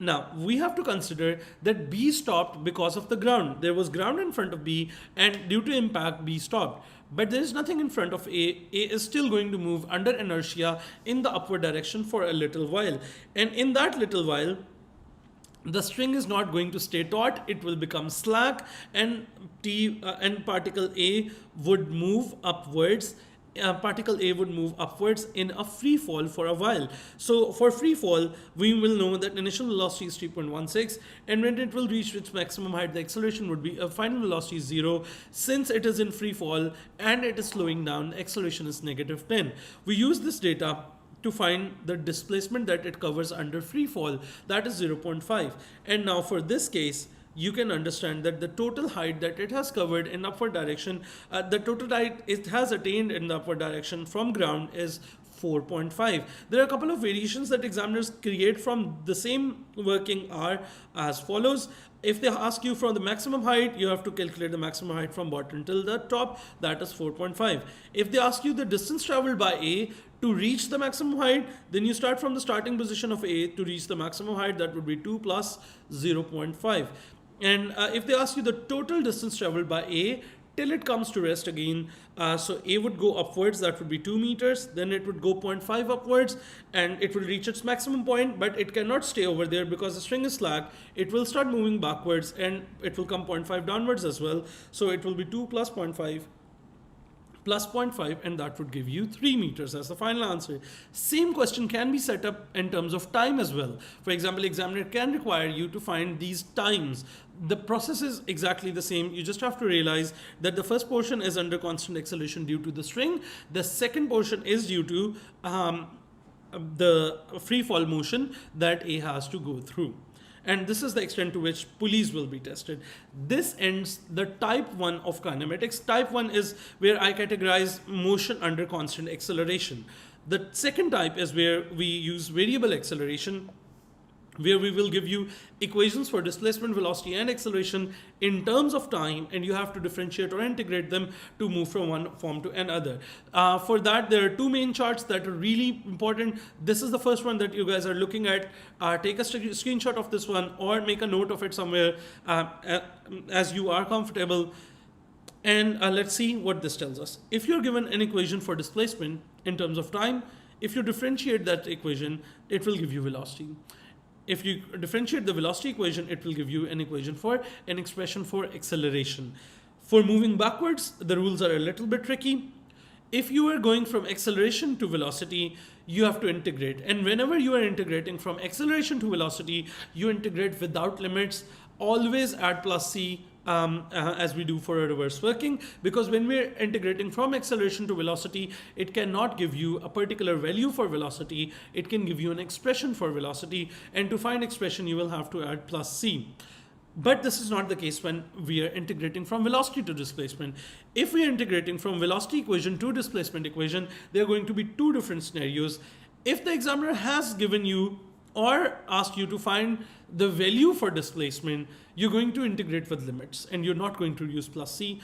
Now, we have to consider that B stopped because of the ground. There was ground in front of B, and due to impact, B stopped. But there is nothing in front of A. A is still going to move under inertia in the upward direction for a little while. And in that little while, the string is not going to stay taut. It will become slack, and particle A would move upwards. Particle A would move upwards in a free fall for a while. So for free fall, we will know that initial velocity is 3.16, and when it will reach its maximum height, the acceleration would be a final velocity is 0. Since it is in free fall and it is slowing down, the acceleration is -10. We use this data to find the displacement that it covers under free fall, that is 0.5. And now for this case, you can understand that the total height that it has covered in upward direction, the total height it has attained in the upward direction from ground is 4.5. There are a couple of variations that examiners create from the same working are as follows. If they ask you from the maximum height, you have to calculate the maximum height from bottom till the top, that is 4.5. If they ask you the distance traveled by A to reach the maximum height, then you start from the starting position of A to reach the maximum height, that would be 2 plus 0.5. And if they ask you the total distance traveled by A till it comes to rest again, so A would go upwards, that would be 2 meters, then it would go 0.5 upwards, and it will reach its maximum point, but it cannot stay over there because the string is slack. It will start moving backwards, and it will come 0.5 downwards as well. So it will be 2 plus 0.5 plus 0.5, and that would give you 3 meters as the final answer. Same question can be set up in terms of time as well. For example, examiner can require you to find these times. The process is exactly the same. You just have to realize that the first portion is under constant acceleration due to the string. The second portion is due to the free fall motion that A has to go through. And this is the extent to which pulleys will be tested. This ends the type 1 of kinematics. Type 1 is where I categorize motion under constant acceleration. The second type is where we use variable acceleration, where we will give you equations for displacement, velocity, and acceleration in terms of time, and you have to differentiate or integrate them to move from one form to another. For that, there are two main charts that are really important. This is the first one that you guys are looking at. Take a screenshot of this one or make a note of it somewhere as you are comfortable. And let's see what this tells us. If you're given an equation for displacement in terms of time, if you differentiate that equation, it will give you velocity. If you differentiate the velocity equation, it will give you an equation for an expression for acceleration. For moving backwards, the rules are a little bit tricky. If you are going from acceleration to velocity, you have to integrate. And whenever you are integrating from acceleration to velocity, you integrate without limits. Always add plus c as we do for a reverse working, because when we're integrating from acceleration to velocity, it cannot give you a particular value for velocity, it can give you an expression for velocity, and to find expression you will have to add plus c. But this is not the case when we are integrating from velocity to displacement. If we are integrating from velocity equation to displacement equation, there are going to be two different scenarios. If the examiner has given you or asked you to find the value for displacement, you're going to integrate with limits and you're not going to use plus c,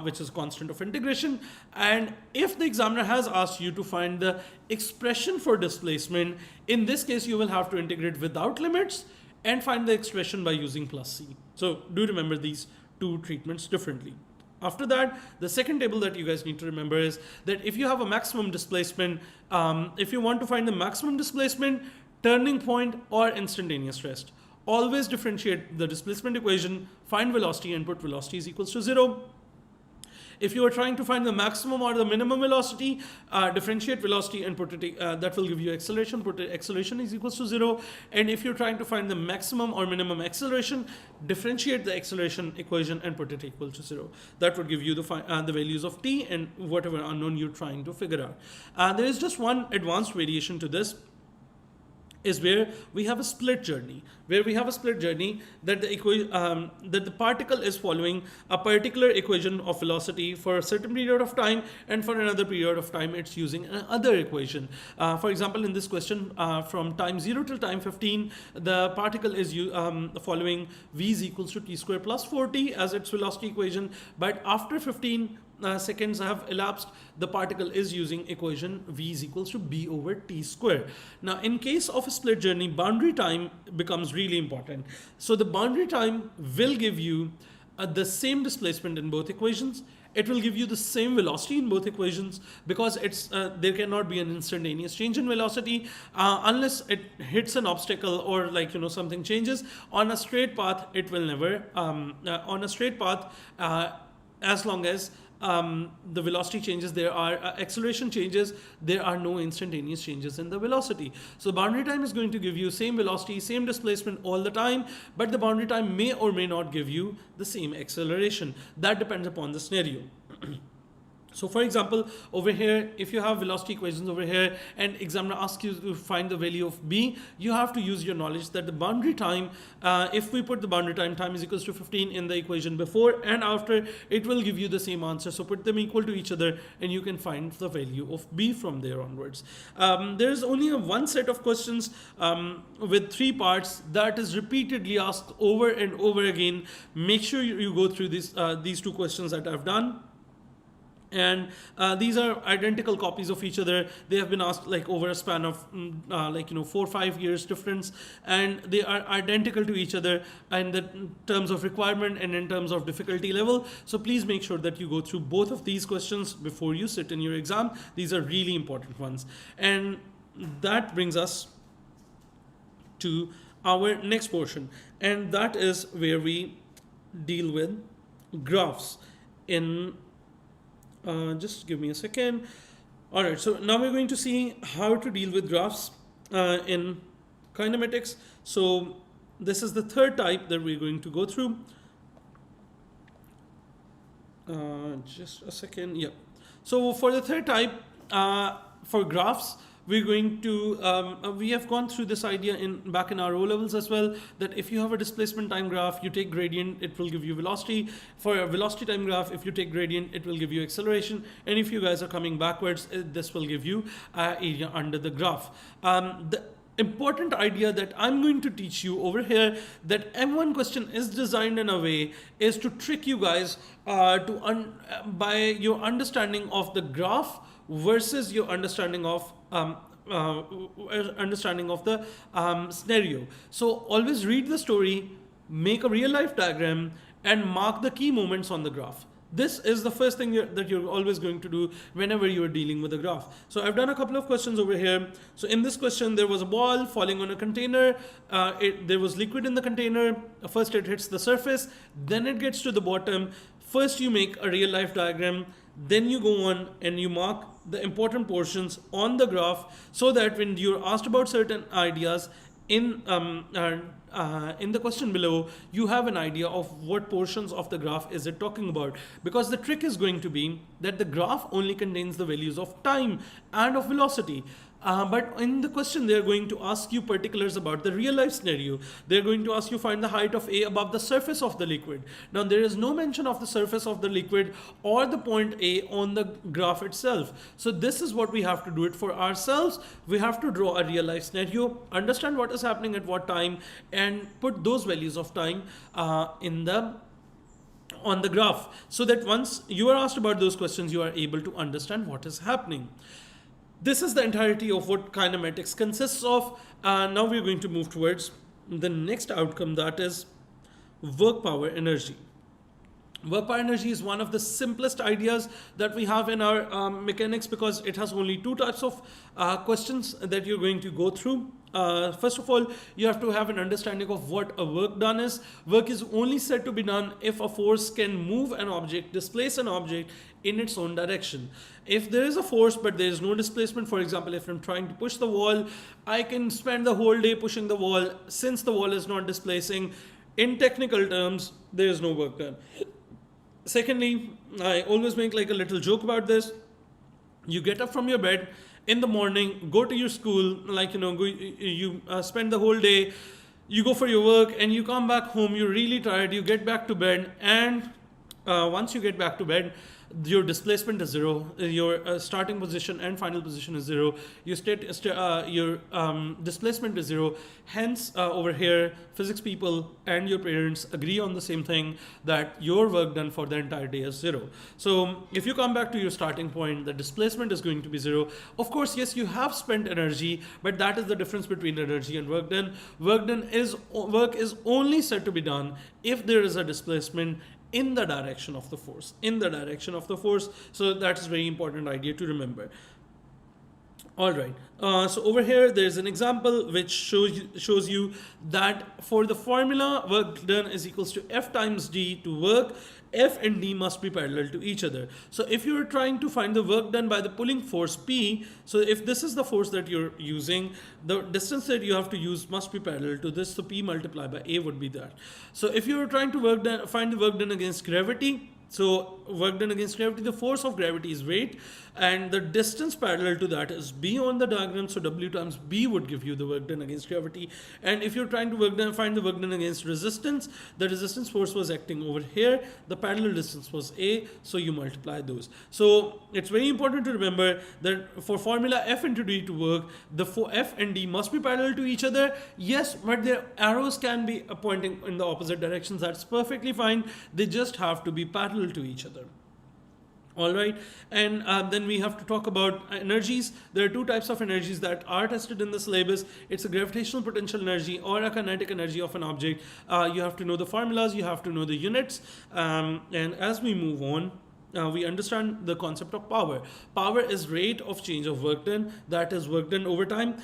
which is constant of integration. And if the examiner has asked you to find the expression for displacement, in this case you will have to integrate without limits and find the expression by using plus c. So do remember these two treatments differently. After that, the second table that you guys need to remember is that if you have a maximum displacement, if you want to find the maximum displacement, turning point, or instantaneous rest, always differentiate the displacement equation, find velocity, and put velocity is equals to 0. If you are trying to find the maximum or the minimum velocity, differentiate velocity and put it, that will give you acceleration, put acceleration is equals to 0. And if you're trying to find the maximum or minimum acceleration, differentiate the acceleration equation and put it equal to 0. That would give you the values of t and whatever unknown you're trying to figure out. There is just one advanced variation to this, is where we have a split journey, that the particle is following a particular equation of velocity for a certain period of time, and for another period of time it's using another equation. For example, in this question, from time 0 till time 15, the particle is following v is equals to t square plus 4t as its velocity equation, but after 15 seconds have elapsed, the particle is using equation v is equals to b over t square. Now, in case of a split journey, boundary time becomes really important. So the boundary time will give you the same displacement in both equations. It will give you the same velocity in both equations, because there cannot be an instantaneous change in velocity unless it hits an obstacle or something changes. On a straight path, it will never. On a straight path, as long as the velocity changes, there are acceleration changes, there are no instantaneous changes in the velocity. So boundary time is going to give you same velocity, same displacement all the time, but the boundary time may or may not give you the same acceleration. That depends upon the scenario. So for example, over here, if you have velocity equations over here and examiner asks you to find the value of b, you have to use your knowledge that the boundary time, if we put the boundary time is equals to 15 in the equation before and after, it will give you the same answer. So put them equal to each other and you can find the value of b from there onwards. There is only one set of questions with 3 parts that is repeatedly asked over and over again. Make sure you go through these 2 questions that I've done. And these are identical copies of each other. They have been asked over a span of 4 or 5 years difference, and they are identical to each other in the terms of requirement and in terms of difficulty level. So please make sure that you go through both of these questions before you sit in your exam. These are really important ones. And that brings us to our next portion, and that is where we deal with graphs in just give me a second. All right, so now we're going to see how to deal with graphs in kinematics. So this is the third type that we're going to go through. Just a second. Yeah. So for the third type, for graphs, we're going to, we have gone through this idea back in our O levels as well, that if you have a displacement time graph, you take gradient, it will give you velocity. For a velocity time graph, if you take gradient, it will give you acceleration. And if you guys are coming backwards, this will give you area under the graph. The important idea that I'm going to teach you over here, that M1 question is designed in a way is to trick you guys by your understanding of the graph versus your understanding of the scenario. So always read the story, make a real life diagram, and mark the key moments on the graph. This is the first thing that you're always going to do whenever you're dealing with a graph. So I've done a couple of questions over here. So in this question, there was a ball falling on a container. There was liquid in the container. First it hits the surface, then it gets to the bottom. First you make a real life diagram, then you go on and you mark the important portions on the graph, so that when you're asked about certain ideas in in the question below, you have an idea of what portions of the graph is it talking about. Because the trick is going to be that the graph only contains the values of time and of velocity. But in the question, they're going to ask you particulars about the real life scenario. They're going to ask you find the height of A above the surface of the liquid. Now, there is no mention of the surface of the liquid or the point A on the graph itself. So this is what we have to do it for ourselves. We have to draw a real life scenario, understand what is happening at what time, and put those values of time on the graph, so that once you are asked about those questions, you are able to understand what is happening. This is the entirety of what kinematics consists of. Now we're going to move towards the next outcome, that is work power energy. Work power energy is one of the simplest ideas that we have in our mechanics, because it has only two types of questions that you're going to go through. First of all, you have to have an understanding of what a work done is. Work is only said to be done if a force can move an object, displace an object in its own direction. If there is a force but there is no displacement, for example, if I'm trying to push the wall, I can spend the whole day pushing the wall. Since the wall is not displacing, in technical terms, there is no work done. Secondly, I always make like a little joke about this. You get up from your bed in the morning, go to your school, like, you spend the whole day, you go for your work, and you come back home, you're really tired, you get back to bed, and once you get back to bed, your displacement is zero, your starting position and final position is zero, your displacement is zero. Hence, over here, physics people and your parents agree on the same thing, that your work done for the entire day is zero. So if you come back to your starting point, the displacement is going to be zero. Of course, yes, you have spent energy, but that is the difference between energy and work done. Work is only said to be done if there is a displacement in the direction of the force, So that is very important idea to remember. All right. So over here, there's an example which shows you that for the formula, work done is equals to F times D to work. F and D must be parallel to each other. So if you're trying to find the work done by the pulling force P, so if this is the force that you're using, the distance that you have to use must be parallel to this. So P multiplied by A would be that. So if you're trying to find the work done against gravity, so work done against gravity, the force of gravity is weight, and the distance parallel to that is B on the diagram. So W times B would give you the work done against gravity. And if you're trying to find the work done against resistance, the resistance force was acting over here, the parallel distance was A, so you multiply those. So it's very important to remember that for formula F into D to work, the F and D must be parallel to each other. Yes, but their arrows can be pointing in the opposite directions. That's perfectly fine. They just have to be parallel to each other. All right, and then we have to talk about energies. There are two types of energies that are tested in the syllabus. It's a gravitational potential energy or a kinetic energy of an object. You have to know the formulas, you have to know the units, and as we move on, we understand the concept of power. Power is rate of change of work done, that is work done over time.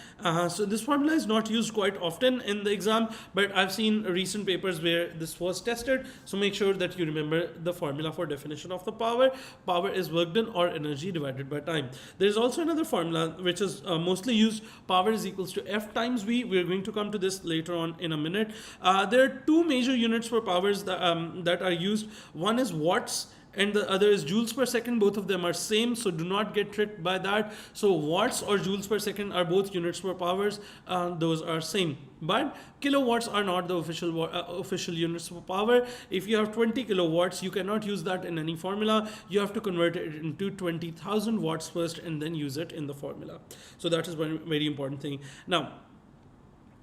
So this formula is not used quite often in the exam, but I've seen recent papers where this was tested. So make sure that you remember the formula for definition of the power. Power is work done or energy divided by time. There is also another formula which is mostly used. Power is equals to F times V. We're going to come to this later on in a minute. There are two major units for powers that are used. One is watts, and the other is joules per second. Both of them are same, so do not get tricked by that. So watts or joules per second are both units for powers. Those are same, but kilowatts are not the official units for power. If you have 20 kilowatts, you cannot use that in any formula. You have to convert it into 20,000 watts first and then use it in the formula. So that is one very important thing. Now,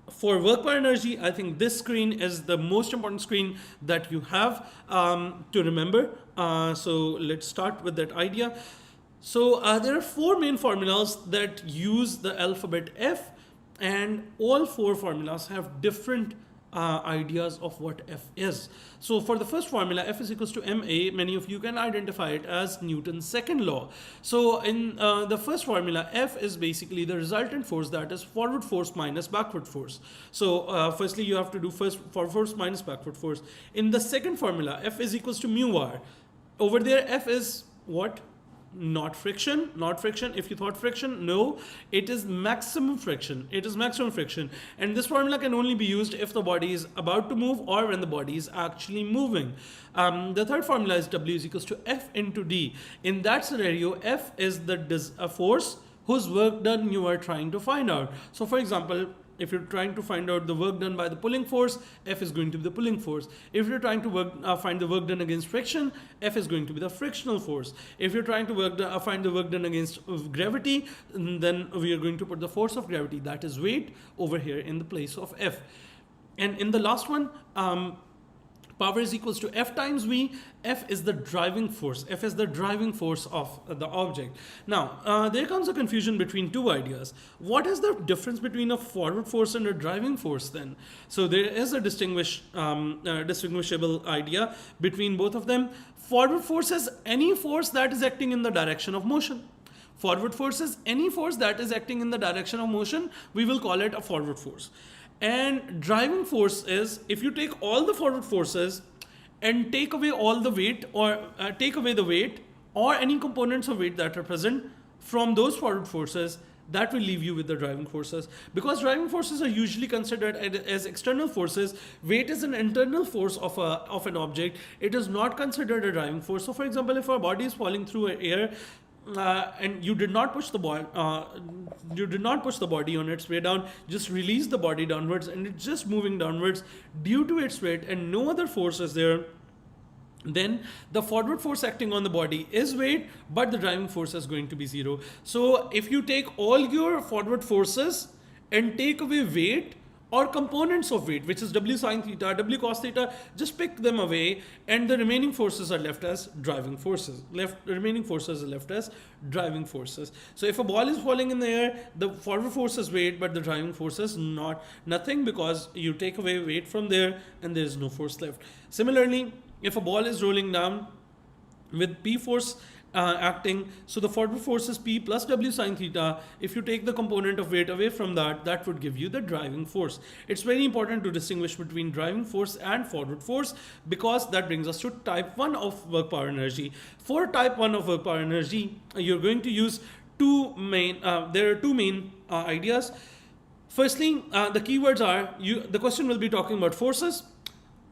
for work power energy, I think this screen is the most important screen that you have to remember. So let's start with that idea. So there are four main formulas that use the alphabet F, and all four formulas have different ideas of what F is. So for the first formula, F is equals to ma. Many of you can identify it as Newton's second law. So in the first formula, F is basically the resultant force, that is forward force minus backward force. So firstly, you have to do first forward force minus backward force. In the second formula, F is equals to mu r. Over there, F is what? not friction, not friction. If you thought friction, no, it is maximum friction. It is maximum friction. And this formula can only be used if the body is about to move or when the body is actually moving. The third formula is W is equals to F into D. In that scenario, F is the force whose work done you are trying to find out. So for example, if you're trying to find out the work done by the pulling force, F is going to be the pulling force. If you're trying to find the work done against friction, F is going to be the frictional force. If you're trying to find the work done against gravity, then we are going to put the force of gravity, that is weight, over here in the place of F. And in the last one, power is equals to F times V. F is the driving force. F is the driving force of the object. Now, there comes a confusion between two ideas. What is the difference between a forward force and a driving force then? So there is a distinguishable idea between both of them. Forward force is any force that is acting in the direction of motion. Forward force is any force that is acting in the direction of motion. We will call it a forward force. And driving force is if you take all the forward forces and take away all the weight or take away the weight or any components of weight that are present from those forward forces, that will leave you with the driving forces. Because driving forces are usually considered as external forces, weight is an internal force of an object. It is not considered a driving force. So for example, if our body is falling through air, and you did not push the body on its way down, just release the body downwards and it's just moving downwards due to its weight and no other force is there, then the forward force acting on the body is weight, but the driving force is going to be zero. So if you take all your forward forces and take away weight or components of weight, which is W sine theta, W cos theta, just pick them away and the remaining forces are left as driving forces. Remaining forces are left as driving forces. So if a ball is falling in the air, the forward force is weight, but the driving force is nothing, because you take away weight from there and there is no force left. Similarly, if a ball is rolling down with P force acting, so the forward force is P plus W sine theta. If you take the component of weight away from that, that would give you the driving force. It's very important to distinguish between driving force and forward force, because that brings us to type 1 of work power energy. For type 1 of work power energy, you're going to use there are two main ideas. Firstly, the keywords are, the question will be talking about forces,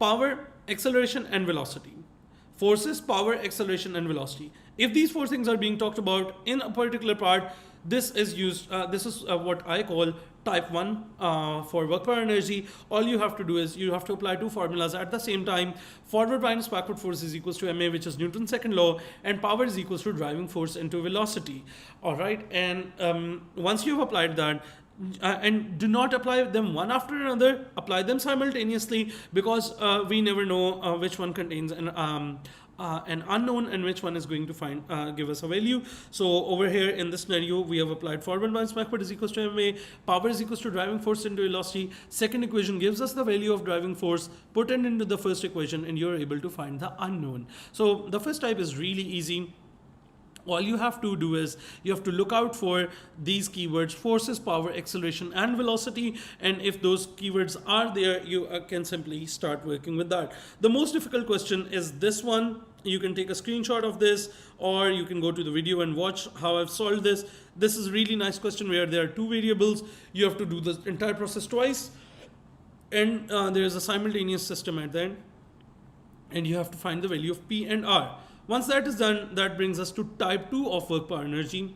power, acceleration and velocity. Forces, power, acceleration and velocity. If these four things are being talked about in a particular part, this is used, this is what I call type 1 for work power energy. All you have to do is you have to apply two formulas at the same time. Forward minus backward force is equals to ma, which is Newton's second law, and power is equals to driving force into velocity. All right, and once you've applied that, and do not apply them one after another, apply them simultaneously, because we never know which one contains an unknown and which one is going to give us a value. So over here in this scenario, we have applied forward minus backward is equals to ma, power is equals to driving force into velocity. Second equation gives us the value of driving force, put it into the first equation, and you're able to find the unknown. So the first type is really easy. All you have to do is you have to look out for these keywords: forces, power, acceleration and velocity, and if those keywords are there, you can simply start working with that. The most difficult question is this one. You can take a screenshot of this, or you can go to the video and watch how I've solved this. This is a really nice question where there are two variables. You have to do the entire process twice, and there is a simultaneous system at the end, and you have to find the value of P and R. Once that is done, that brings us to type 2 of work power energy.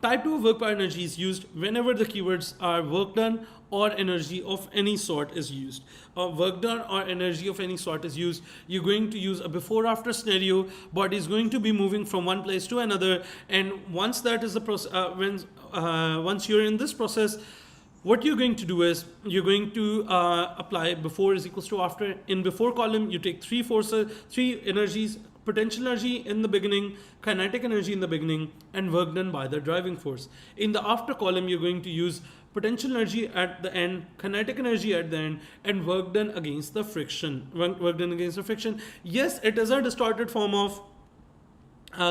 Type 2 of work power energy is used whenever the keywords are work done or energy of any sort is used. Work done or energy of any sort is used. You're going to use a before-after scenario. Body is going to be moving from one place to another, and once that is the process, once you're in this process, what you're going to do is you're going to apply before is equals to after. In before column, you take three energies: potential energy in the beginning, kinetic energy in the beginning, and work done by the driving force. In the after column, you're going to use potential energy at the end, kinetic energy at the end, and work done against the friction. Work done against the friction. Yes, it is a distorted form of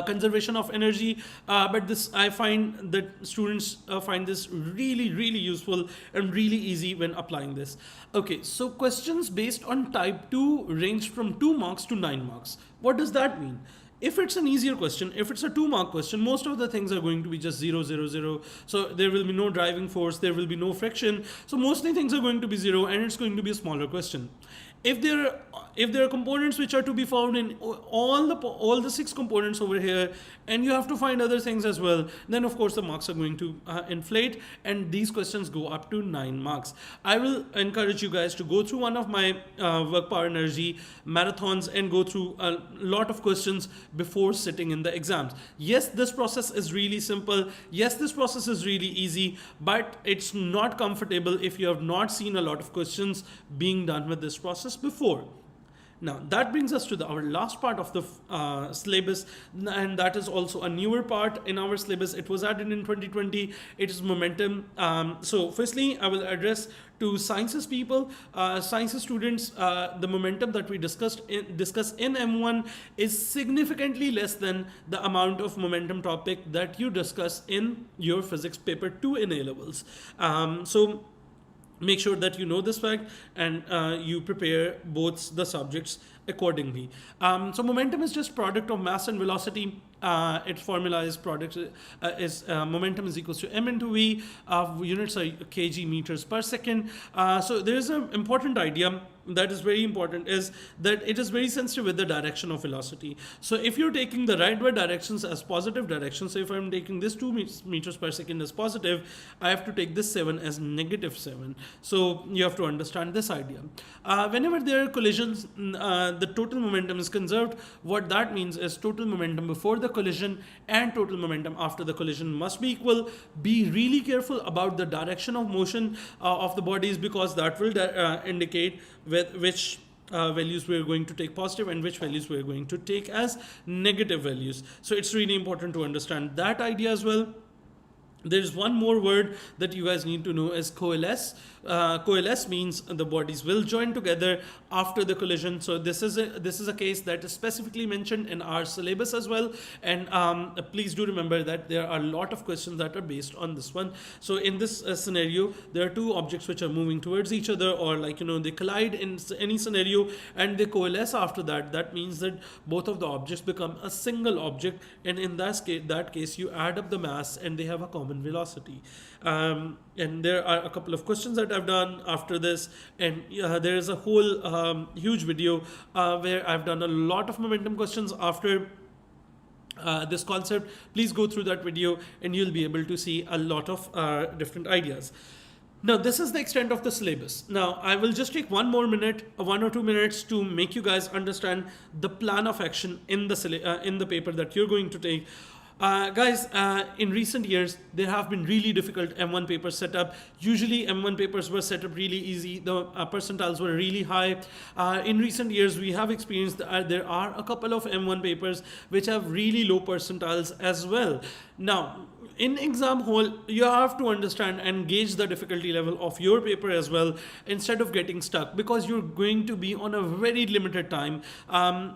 conservation of energy, but this, I find that students find this really useful and really easy when applying this. Okay, so questions based on type 2 range from 2 marks to 9 marks. What does that mean? If it's an easier question, if it's a 2-mark question, most of the things are going to be just 0, 0, 0. So there will be no driving force, there will be no friction. So mostly things are going to be 0, and it's going to be a smaller question. If there are components which are to be found in all the 6 components over here, and you have to find other things as well, then of course the marks are going to inflate, and these questions go up to 9 marks. I will encourage you guys to go through one of my work power energy marathons and go through a lot of questions before sitting in the exams. Yes, this process is really simple. Yes, this process is really easy, but it's not comfortable if you have not seen a lot of questions being done with this process before. Now that brings us to our last part of the syllabus, and that is also a newer part in our syllabus. It was added in 2020. It is momentum. So firstly, I will address to sciences people, sciences students. The momentum that we discuss in M1 is significantly less than the amount of momentum topic that you discuss in your physics paper 2 in A levels. So make sure that you know this fact, and you prepare both the subjects accordingly. So momentum is just product of mass and velocity. Its formula is momentum is equals to m into v. Units are kg meters per second. So there is an important idea that is very important, is that it is very sensitive with the direction of velocity. So if you're taking the rightward directions as positive directions, so if I'm taking this 2 meters per second as positive, I have to take this 7 as negative 7. So you have to understand this idea. Whenever there are collisions, the total momentum is conserved. What that means is total momentum before the collision and total momentum after the collision must be equal. Be really careful about the direction of motion of the bodies, because that will indicate with which values we're going to take positive and which values we're going to take as negative values. So it's really important to understand that idea as well. There's one more word that you guys need to know is coalesce. Coalesce means the bodies will join together after the collision. So this is a case that is specifically mentioned in our syllabus as well. And please do remember that there are a lot of questions that are based on this one. So in this scenario, there are 2 objects which are moving towards each other, or they collide in any scenario and they coalesce after that. That means that both of the objects become a single object, and in that case you add up the mass and they have a common velocity. And there are a couple of questions that I've done after this, and there is a whole huge video where I've done a lot of momentum questions after this concept. Please go through that video and you'll be able to see a lot of different ideas. Now, this is the extent of the syllabus. Now, I will just take 1 or 2 minutes to make you guys understand the plan of action in the paper that you're going to take. Guys, in recent years, there have been really difficult M1 papers set up. Usually, M1 papers were set up really easy. The percentiles were really high. In recent years, we have experienced that there are a couple of M1 papers which have really low percentiles as well. Now, in exam hall, you have to understand and gauge the difficulty level of your paper as well, instead of getting stuck, because you're going to be on a very limited time.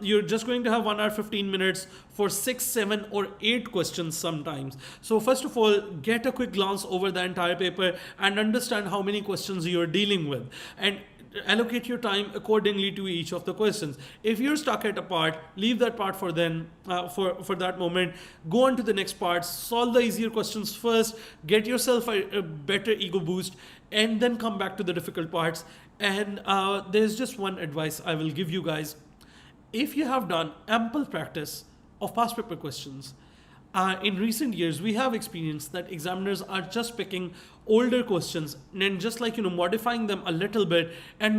You're just going to have 1 hour 15 minutes for 6, 7 or 8 questions sometimes. So first of all, get a quick glance over the entire paper and understand how many questions you're dealing with, and allocate your time accordingly to each of the questions. If you're stuck at a part, leave that part for then, for that moment. Go on to the next part, solve the easier questions first, get yourself a better ego boost, and then come back to the difficult parts. And there's just one advice I will give you guys. If you have done ample practice of past paper questions, in recent years, we have experienced that examiners are just picking older questions and just modifying them a little bit and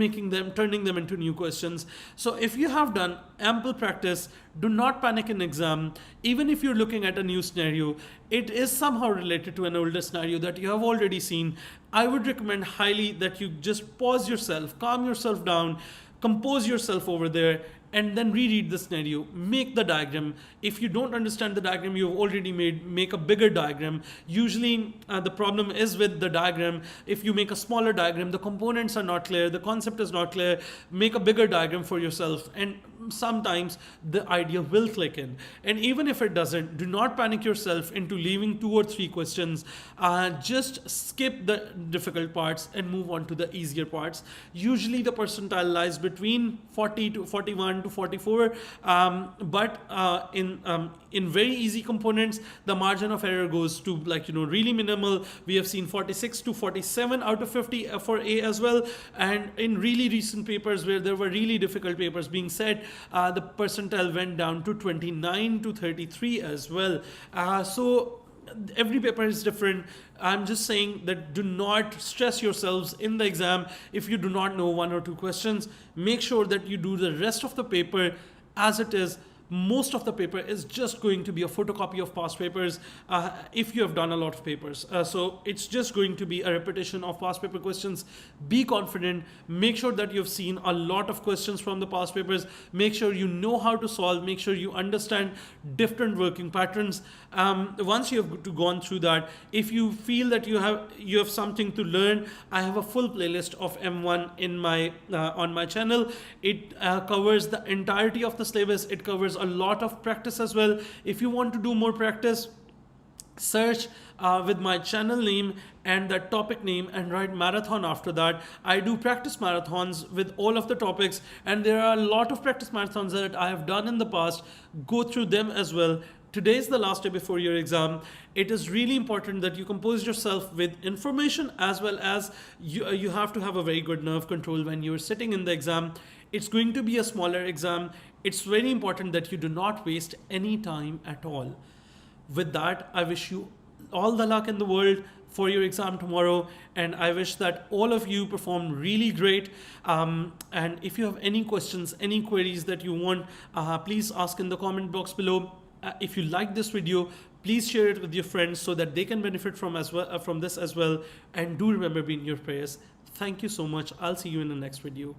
turning them into new questions. So if you have done ample practice, do not panic in exam. Even if you're looking at a new scenario, it is somehow related to an older scenario that you have already seen. I would recommend highly that you just pause yourself, calm yourself down, compose yourself over there, and then reread the scenario, make the diagram. If you don't understand the diagram you've already made, make a bigger diagram. Usually the problem is with the diagram. If you make a smaller diagram, the components are not clear, the concept is not clear. Make a bigger diagram for yourself, and sometimes the idea will click in. And even if it doesn't, do not panic yourself into leaving 2 or 3 questions. Just skip the difficult parts and move on to the easier parts. Usually the percentile lies between 40 to 41 49 to 44. But in very easy components, the margin of error goes to like, really minimal. We have seen 46 to 47 out of 50 for A as well. And in really recent papers where there were really difficult papers being said, the percentile went down to 29 to 33 as well. So every paper is different. I'm just saying that do not stress yourselves in the exam if you do not know 1 or 2 questions. Make sure that you do the rest of the paper as it is. Most of the paper is just going to be a photocopy of past papers if you have done a lot of papers. So it's just going to be a repetition of past paper questions. Be confident. Make sure that you've seen a lot of questions from the past papers. Make sure you know how to solve. Make sure you understand different working patterns. Once you have gone through that, if you feel that you have something to learn, I have a full playlist of M1 in my on my channel. It covers the entirety of the syllabus. It covers a lot of practice as well. If you want to do more practice, search with my channel name and that topic name and write marathon after that. I do practice marathons with all of the topics, and there are a lot of practice marathons that I have done in the past. Go through them as well. Today is the last day before your exam. It is really important that you compose yourself with information, as well as you have to have a very good nerve control when you're sitting in the exam. It's going to be a smaller exam. It's very important that you do not waste any time at all. With that, I wish you all the luck in the world for your exam tomorrow, and I wish that all of you perform really great. And if you have any questions, any queries that you want, please ask in the comment box below. If you like this video, please share it with your friends so that they can benefit from this as well. And do remember, be in your prayers. Thank you so much. I'll see you in the next video.